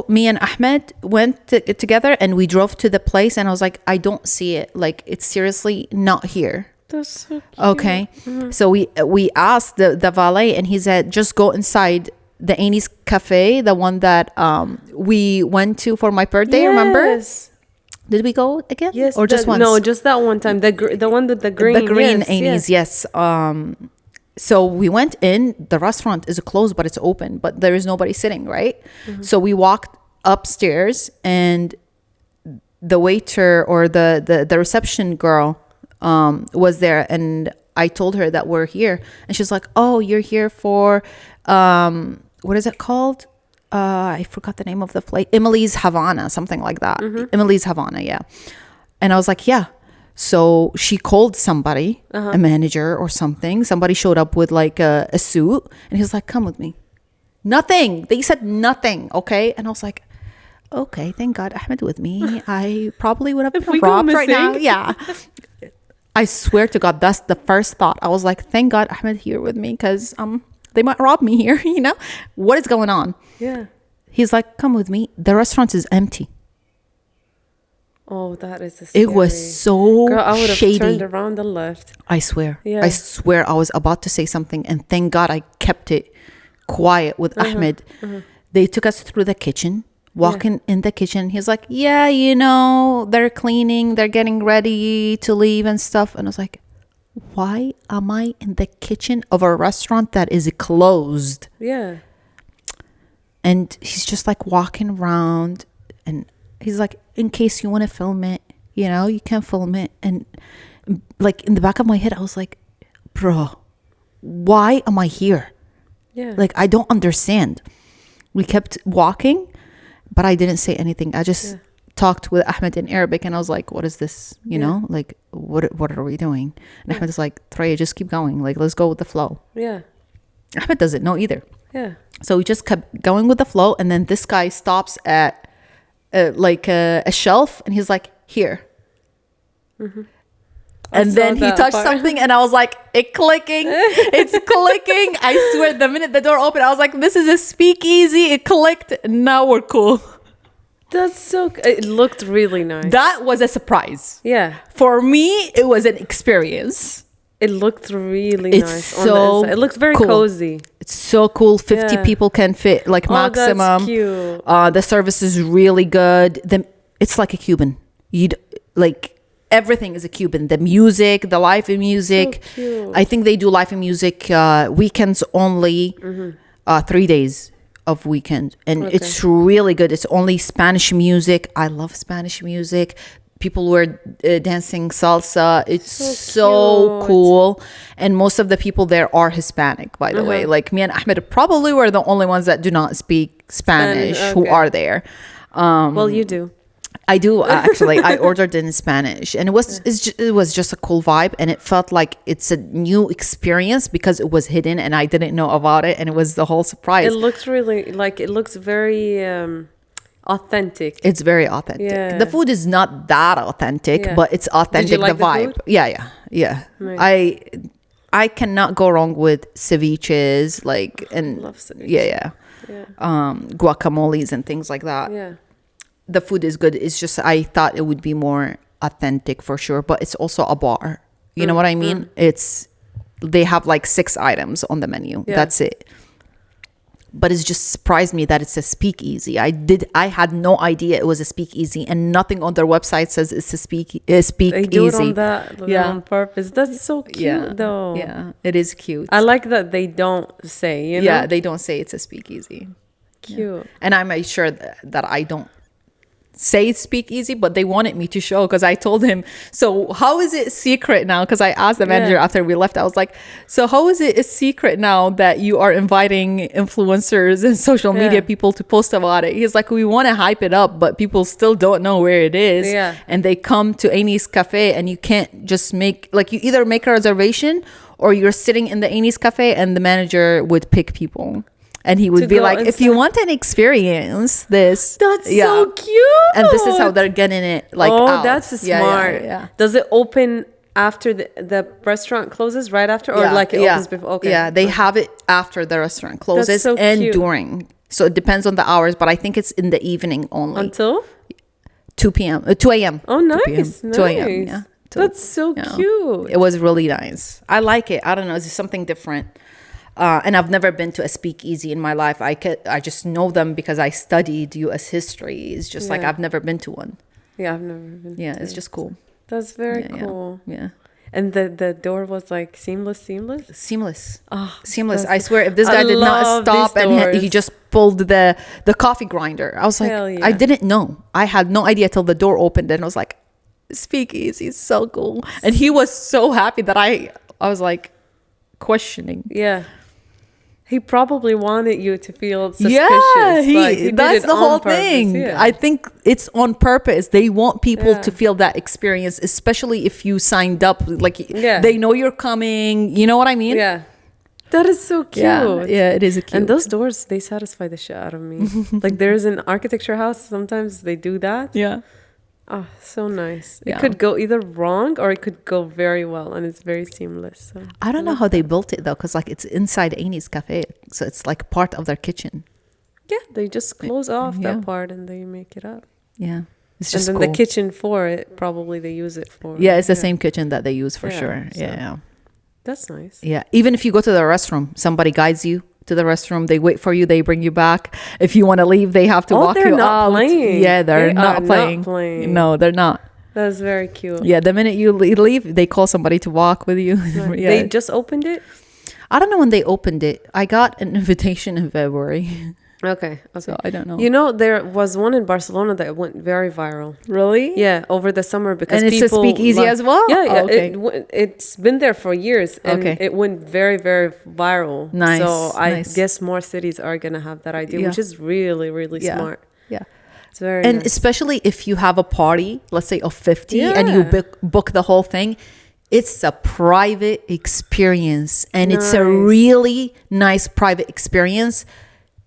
me and Ahmed went together and we drove to the place and I was like, I don't see it. Like, it's seriously not here. That's so cute. Okay. So we asked the valet and he said, just go inside the Annie's Cafe, the one that we went to for my birthday, remember? Yes. Did we go again? Yes. Or just once? No, just that one time. The one with the green. The green yes, Annie's, yes. So we went in. The restaurant is closed, but it's open. But there is nobody sitting, right? So we walked upstairs, and the waiter or the reception girl was there, and I told her that we're here, and she's like, oh, you're here for what is it called? I forgot the name of the place. Emily's Havana, something like that. Emily's Havana, yeah. And I was like, yeah. So she called somebody, a manager or something. Somebody showed up with like a suit, and he was like, come with me. Nothing. They said nothing. Okay. And I was like, okay, thank God Ahmed with me. I probably would have been robbed right now. Yeah. I swear to God, that's the first thought. I was like, thank God Ahmed here with me, because they might rob me here, you know? What is going on? Yeah. He's like, come with me. The restaurant is empty. Oh, that is scary. It was so Girl, I would have shady. turned around and left. I swear. Yeah. I swear I was about to say something, and thank God I kept it quiet with Ahmed. They took us through the kitchen, walking in the kitchen. He's like, yeah, you know, they're cleaning, they're getting ready to leave and stuff. And I was like, why am I in the kitchen of a restaurant that is closed? Yeah. And he's just like walking around, and he's like, in case you want to film it, you know, you can film it. And like in the back of my head, I was like, bro, why am I here? Yeah. Like, I don't understand. We kept walking, but I didn't say anything. I just talked with Ahmed in Arabic, and I was like, what is this? You know, like, what are we doing? And Ahmed is like, Threya, just keep going. Like, let's go with the flow. Yeah. Ahmed doesn't know either. Yeah. So we just kept going with the flow. And then this guy stops at like a shelf, and he's like, here. And then he touched something, and I was like, it's clicking. I swear, the minute the door opened, I was like, this is a speakeasy. It clicked. Now we're cool. That's so... It looked really nice. That was a surprise. Yeah. For me, it was an experience. It looked really It's nice so on the inside. It looks very cool. cozy. It's so cool. 50 people can fit, like, maximum. That's cute. The service is really good. It's like a Cuban. Like, everything is a Cuban. The music, the live music. So cute. I think they do live music weekends only. 3 days of weekend, and it's really good. It's only Spanish music. I love Spanish music. People were dancing salsa. It's so cool. And most of the people there are Hispanic, by the way. Like, me and Ahmed probably were the only ones that do not speak Spanish who are there. Well, you do. I do, actually. I ordered in Spanish, and it was just a cool vibe, and it felt like it's a new experience because it was hidden and I didn't know about it, and it was the whole surprise. It looks really like, it looks very authentic. It's very authentic. Yeah. The food is not that authentic, but it's authentic. Did you like the vibe. Food? Yeah. Nice. I cannot go wrong with ceviches, like, and Love ceviche. yeah. Guacamoles and things like that. Yeah. The food is good. It's just, I thought it would be more authentic for sure, but it's also a bar. You know what I mean? They have like 6 items on the menu. Yeah. That's it. But it's just surprised me that it's a speakeasy. I had no idea it was a speakeasy, and nothing on their website says it's a speakeasy. They do it on that on purpose. That's so cute, though. Yeah, it is cute. I like that they don't say, you know? Yeah, they don't say it's a speakeasy. Cute. Yeah. And I made sure that I don't say speakeasy, but they wanted me to show, because I told him, so how is it secret now? Because I asked the manager after we left, I was like, so how is it a secret now that you are inviting influencers and social media people to post about it? He's like, we want to hype it up, but people still don't know where it is. Yeah. And they come to Annie's Cafe, and you can't just make, like, you either make a reservation or you're sitting in the Annie's Cafe, and the manager would pick people. And he would be like, if you want an experience, this. That's so cute. And this is how they're getting it, like, out. That's smart. Yeah. Does it open after the restaurant closes, right after? Or like it opens before? Okay. Yeah, they have it after the restaurant closes and during. So it depends on the hours, but I think it's in the evening only. Until? 2 p.m. 2 a.m. Oh, nice. 2 a.m. Yeah. That's so cute. It was really nice. I like it. I don't know. It's just something different. And I've never been to a speakeasy in my life. I just know them because I studied U.S. history. It's just like I've never been to one. Yeah, I've never been. Yeah, it's just cool. That's very cool. Yeah. And the door was like seamless. Oh, seamless. I swear, if this guy did not stop and he just pulled the coffee grinder, I was like, yeah. I didn't know. I had no idea till the door opened, and I was like, speakeasy is so cool. And he was so happy that I was like questioning. Yeah. He probably wanted you to feel suspicious. Yeah, that's the whole thing. Yeah. I think it's on purpose. They want people to feel that experience, especially if you signed up. Like, they know you're coming. You know what I mean? Yeah. That is so cute. Yeah, it is cute. And those doors, they satisfy the shit out of me. Like, there's an architecture house. Sometimes they do that. Yeah. Oh, so nice. It could go either wrong or it could go very well, and it's very seamless. So I don't know how they built it though, because like it's inside Amy's cafe, so it's like part of their kitchen. Yeah, they just close off that part and they make it up. Yeah, it's just and then cool. The kitchen for it, probably they use it for. Yeah, it's the same kitchen that they use for sure. So yeah, that's nice. Yeah, even if you go to the restroom, somebody guides you to the restroom. They wait for you. They bring you back. If you want to leave, they have to walk you out. Playing. Yeah, they're not playing. No, they're not. That's very cute. Yeah, the minute you leave, they call somebody to walk with you. Yeah. They just opened it? I don't know when they opened it. I got an invitation in February. Okay. So I don't know. You know, there was one in Barcelona that went very viral. Really? Yeah, over the summer because and it's a speakeasy as well? Yeah, yeah. Oh, okay. It's been there for years and it went very, very viral. Nice. So I guess more cities are going to have that idea, which is really, really smart. Yeah. It's very And nice. especially if you have a party, let's say of 50 and you book the whole thing, it's a private experience and it's a really nice private experience.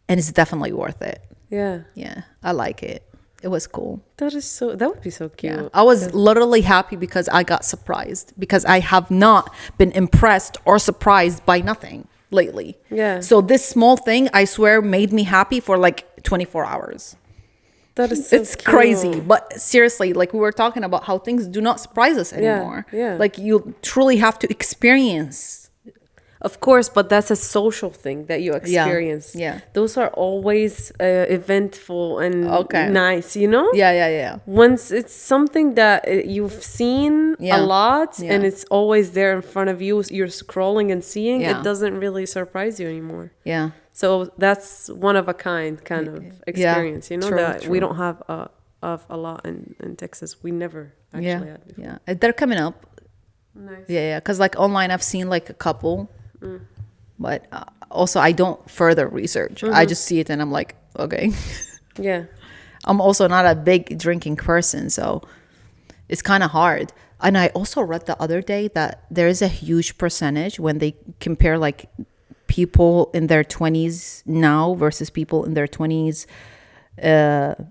And it's definitely worth it. Yeah. Yeah. I like it. It was cool. That would be so cute. Yeah. I was literally happy because I got surprised because I have not been impressed or surprised by nothing lately. Yeah. So this small thing, I swear, made me happy for like 24 hours. That is so It's crazy. But seriously, like we were talking about how things do not surprise us anymore. Yeah. Like you truly have to experience. Of course, but that's a social thing that you experience. Yeah. Those are always eventful and nice, you know? Yeah. Once it's something that you've seen a lot and it's always there in front of you, you're scrolling and seeing, it doesn't really surprise you anymore. Yeah. So that's one of a kind of experience, you know, that we don't have of a lot in Texas. We never actually had before. Yeah. They're coming up. Nice. Yeah. Because like online, I've seen like a couple. But also I don't further research. I just see it and I'm like, okay. Yeah. I'm also not a big drinking person, so it's kind of hard. And I also read the other day that there is a huge percentage when they compare like people in their 20s now versus people in their 20s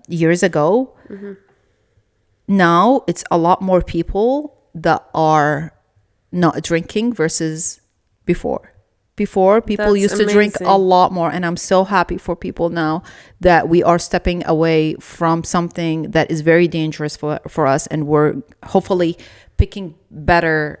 years ago. Now it's a lot more people that are not drinking versus before people used to drink a lot more, and I'm so happy for people now that we are stepping away from something that is very dangerous for us, and we're hopefully picking better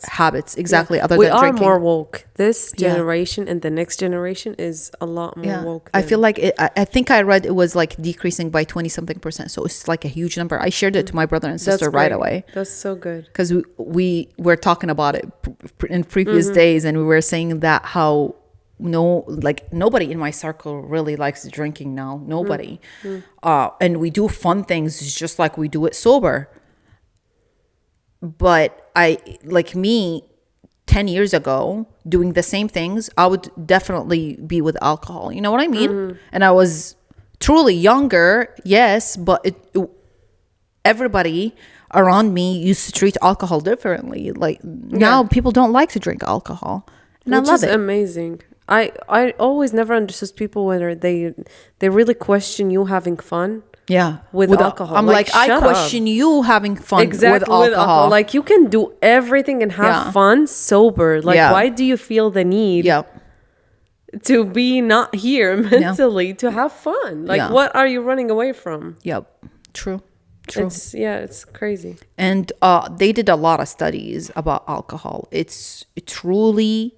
habits exactly other we than are drinking. more woke. This generation and the next generation is a lot more woke. I feel like I think I read it was like decreasing by 20 something percent, so it's like a huge number. I shared it to my brother and sister right away. That's so good because we were talking about it in previous days, and we were saying that how nobody in my circle really likes drinking now. Nobody. And we do fun things just like we do it sober. But I, like me, 10 years ago, doing the same things, I would definitely be with alcohol. You know what I mean? And I was truly younger, yes, but everybody around me used to treat alcohol differently. Like now people don't like to drink alcohol. And which I love is amazing. I always never understood people when they really question you having fun. Yeah, with alcohol. I'm like I question you having fun with alcohol. Like you can do everything and have fun sober. Like why do you feel the need to be not here mentally to have fun? Like what are you running away from? Yep, true. It's crazy. And they did a lot of studies about alcohol. It's truly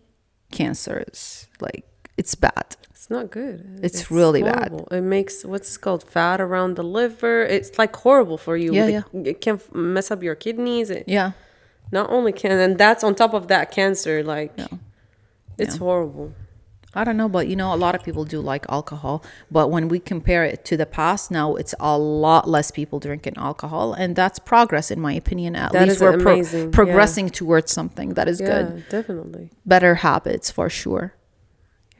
cancerous. Like it's bad. It's not good. It's really horrible. Bad. It makes what's called fat around the liver. It's like horrible for you. Yeah. It can mess up your kidneys. Not only can, and that's on top of that cancer. Like, it's horrible. I don't know, but a lot of people do like alcohol. But when we compare it to the past, now it's a lot less people drinking alcohol, and that's progress, in my opinion. At least we're progressing towards something that is good. Definitely. Better habits for sure.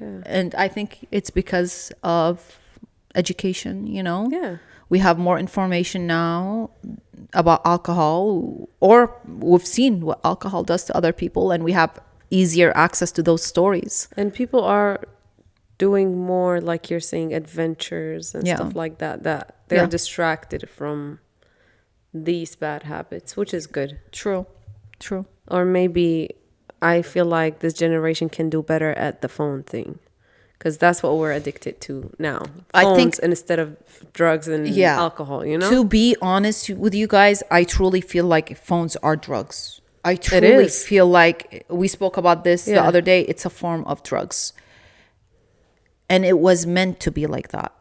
Yeah. And I think it's because of education. Yeah. We have more information now about alcohol, or we've seen what alcohol does to other people, and we have easier access to those stories. And people are doing more, like you're saying, adventures and stuff like that they're distracted from these bad habits, which is good. True. Or maybe I feel like this generation can do better at the phone thing, because that's what we're addicted to now. Phones, I think, instead of drugs and alcohol, To be honest with you guys, I truly feel like phones are drugs. I truly feel like, we spoke about this the other day, it's a form of drugs. And it was meant to be like that.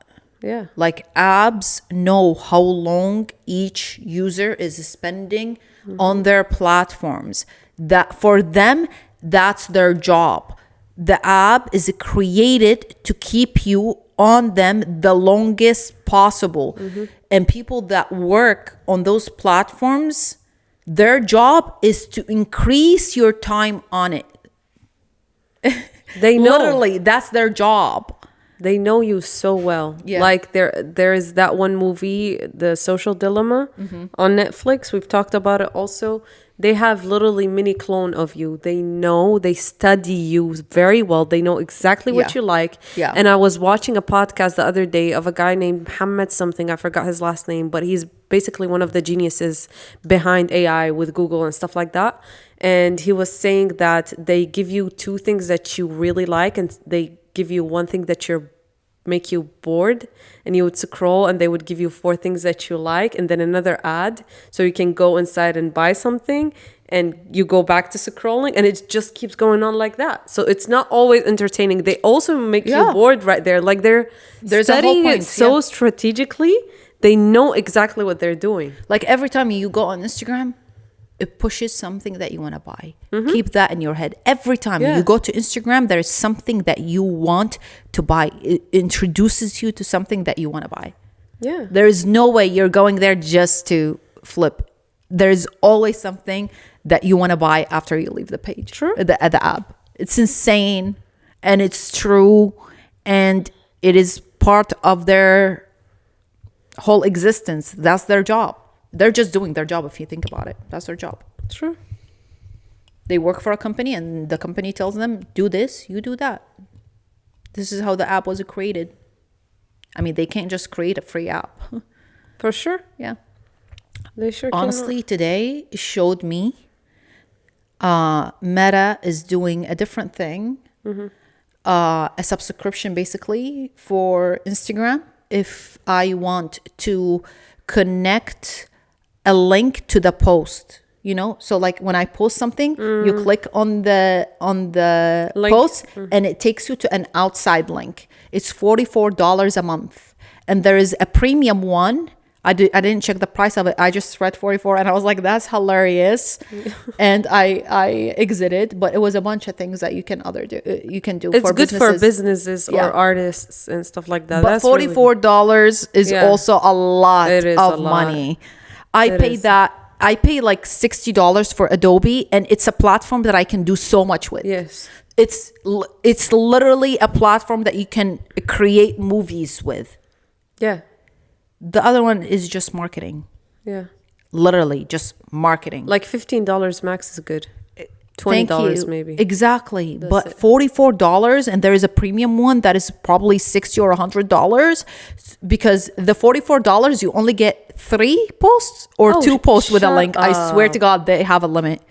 Yeah. Like, apps know how long each user is spending on their platforms. That for them, that's their job. The app is created to keep you on them the longest possible. And people that work on those platforms, their job is to increase your time on it. They know. Literally, that's their job. They know you so well. Yeah. Like there is that one movie, The Social Dilemma, on Netflix. We've talked about it also. They have literally mini clone of you. They know, they study you very well. They know exactly what you like. Yeah. And I was watching a podcast the other day of a guy named Muhammad something. I forgot his last name, but he's basically one of the geniuses behind AI with Google and stuff like that. And he was saying that they give you 2 things that you really like, and they give you 1 thing that make you bored, and you would scroll, and they would give you 4 things that you like, and then another ad, so you can go inside and buy something, and you go back to scrolling, and it just keeps going on like that. So it's not always entertaining. They also make you bored right there. Like there's studying it so strategically. They know exactly what they're doing. Like, every time you go on Instagram, it pushes something that you want to buy. Keep that in your head. Every time you go to Instagram, there's something that you want to buy. It introduces you to something that you want to buy. Yeah. There is no way you're going there just to flip. There's always something that you want to buy after you leave the page. True. The app. It's insane, and it's true, and it is part of their whole existence. That's their job. They're just doing their job. If you think about it, that's their job. True. They work for a company, and the company tells them, do this, you do that. This is how the app was created. I mean, they can't just create a free app. For sure. Yeah. They sure Honestly, today showed me Meta is doing a different thing. A subscription, basically, for Instagram. If I want to connect a link to the post, so like when I post something, you click on the link. Post, and it takes you to an outside link. It's $44 a month, and there is a premium one. I didn't check the price of it. I just read 44, and I was like, that's hilarious. And I exited, but it was a bunch of things that you can do. It's for good businesses. for businesses or artists and stuff like that. But that's $44 is also a lot of money. I pay like $60 for Adobe, and it's a platform that I can do so much with. Yes. It's literally a platform that you can create movies with. Yeah. The other one is just marketing. Yeah. Literally just marketing. Like $15 max is good. $20 maybe. Exactly. But $44, and there is a premium one that is probably $60 or $100, because the $44 you only get 3 posts or 2 posts with a link. I swear to God, they have a limit.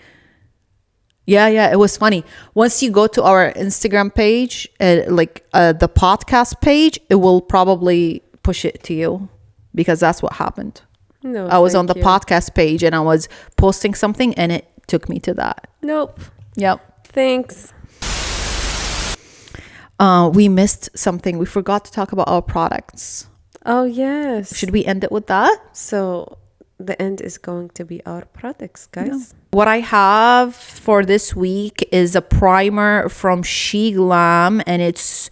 Yeah, it was funny. Once you go to our Instagram page, the podcast page, it will probably push it to you, because that's what happened. No, I was on the podcast page, and I was posting something, and it took me to that. Nope. Yep. Thanks. We missed something. We forgot to talk about our products. Oh, yes. Should we end it with that? So the end is going to be our products, guys. What I have for this week is a primer from She Glam, and it's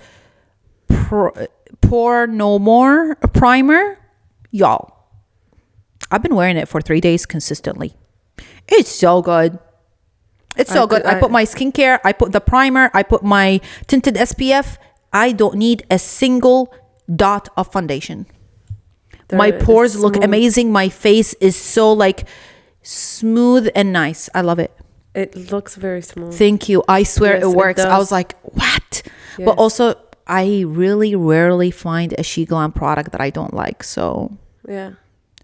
Pore No More primer. Y'all, I've been wearing it for 3 days consistently. It's so good. It's so good. I put my skincare, I put the primer, I put my tinted SPF. I don't need a single dot of foundation. My pores look amazing. My face is so like smooth and nice. I love it. It looks very smooth. Thank you. I swear it works. I was like, what? Yes. But also, I really rarely find a She Glam product that I don't like. So yeah,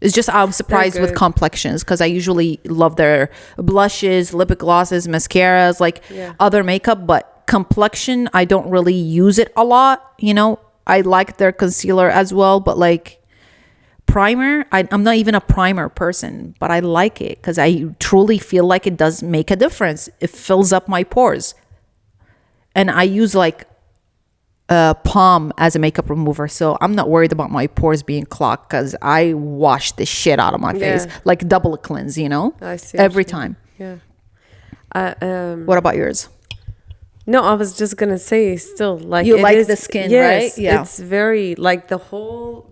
it's just I'm surprised with complexions because I usually love their blushes, lip glosses, mascaras, like other makeup. But complexion, I don't really use it a lot. You know, I like their concealer as well, but like primer, I'm not even a primer person, but I like it because I truly feel like it does make a difference. It fills up my pores. And I use like Palm as a makeup remover, so I'm not worried about my pores being clogged because I wash the shit out of my face, like double cleanse, you know, I see every time. Yeah. What about yours? No, I was just gonna say, still, like, you like the skin, right? Yeah, it's very like the whole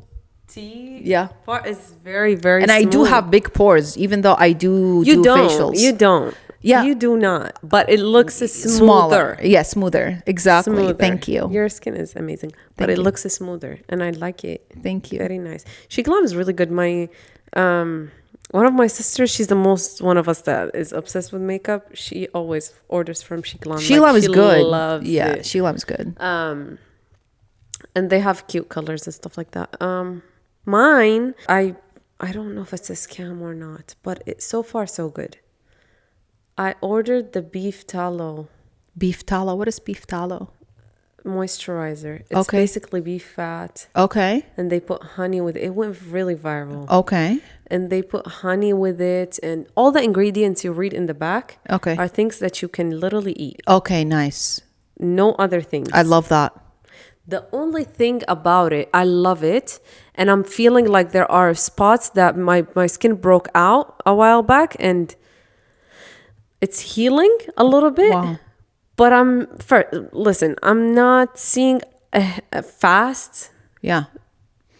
part is very, very and smooth. I do have big pores, even though I do facials. You don't. Yeah, you do not. But it looks smoother. Yeah, smoother. Exactly. Smoother. Thank you. Your skin is amazing, but it looks smoother, and I like it. Thank you. Very nice. She Glam is really good. My one of my sisters, she's the most one of us that is obsessed with makeup. She always orders from She Glam. She Glam is good. Loves it. She Glam is good. And they have cute colors and stuff like that. Mine, I don't know if it's a scam or not, but it's so far so good. I ordered the beef tallow. Beef tallow? What is beef tallow? Moisturizer. It's basically beef fat. Okay. And they put honey with it. It went really viral. Okay. And they put honey with it, and all the ingredients you read in the back are things that you can literally eat. Okay, nice. No other things. I love that. The only thing about it, I love it, and I'm feeling like there are spots that my skin broke out a while back, and it's healing a little bit. Wow. But listen, I'm not seeing a fast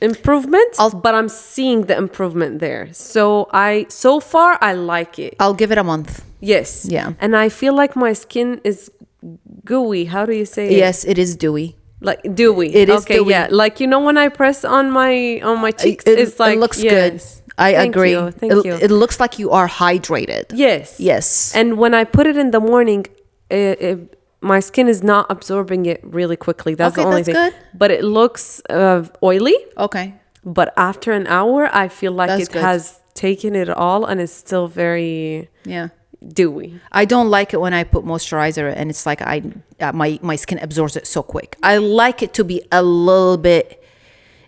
improvement, but I'm seeing the improvement there. So far I like it. I'll give it a month. Yes. Yeah. And I feel like my skin is gooey. How do you say it? Yes, it is dewy. Like dewy. It is dewy. Yeah. Like, you know, when I press on my cheeks, it's like, it looks good. I agree. Thank you. It looks like you are hydrated. Yes. And when I put it in the morning, my skin is not absorbing it really quickly. That's the only thing. Good. But it looks oily. Okay. But after an hour, I feel like it has taken it all, and it's still very dewy. I don't like it when I put moisturizer and it's like my skin absorbs it so quick. I like it to be a little bit,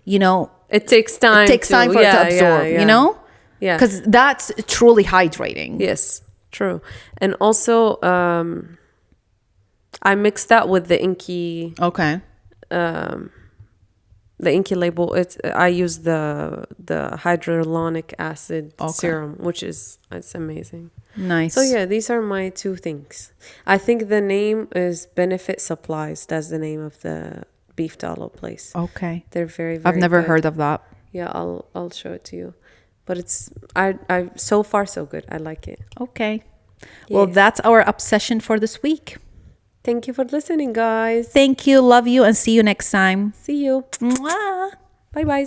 you know. It takes time. It takes time for it to absorb, you know? Yeah. Because that's truly hydrating. Yes, true. And also, I mixed that with the Inky. Okay. The Inky label. I use the hyaluronic acid serum, which it's amazing. Nice. So yeah, these are my two things. I think the name is Benefit Supplies. That's the name of the beef tallow place. Okay. They're very, very I've never good. heard of that. Yeah, I'll show it to you. But it's I so far so good. I like it. Okay. Yes. Well, that's our obsession for this week. Thank you for listening, guys. Thank you. Love you, and see you next time. See you. Mwah. Bye-bye.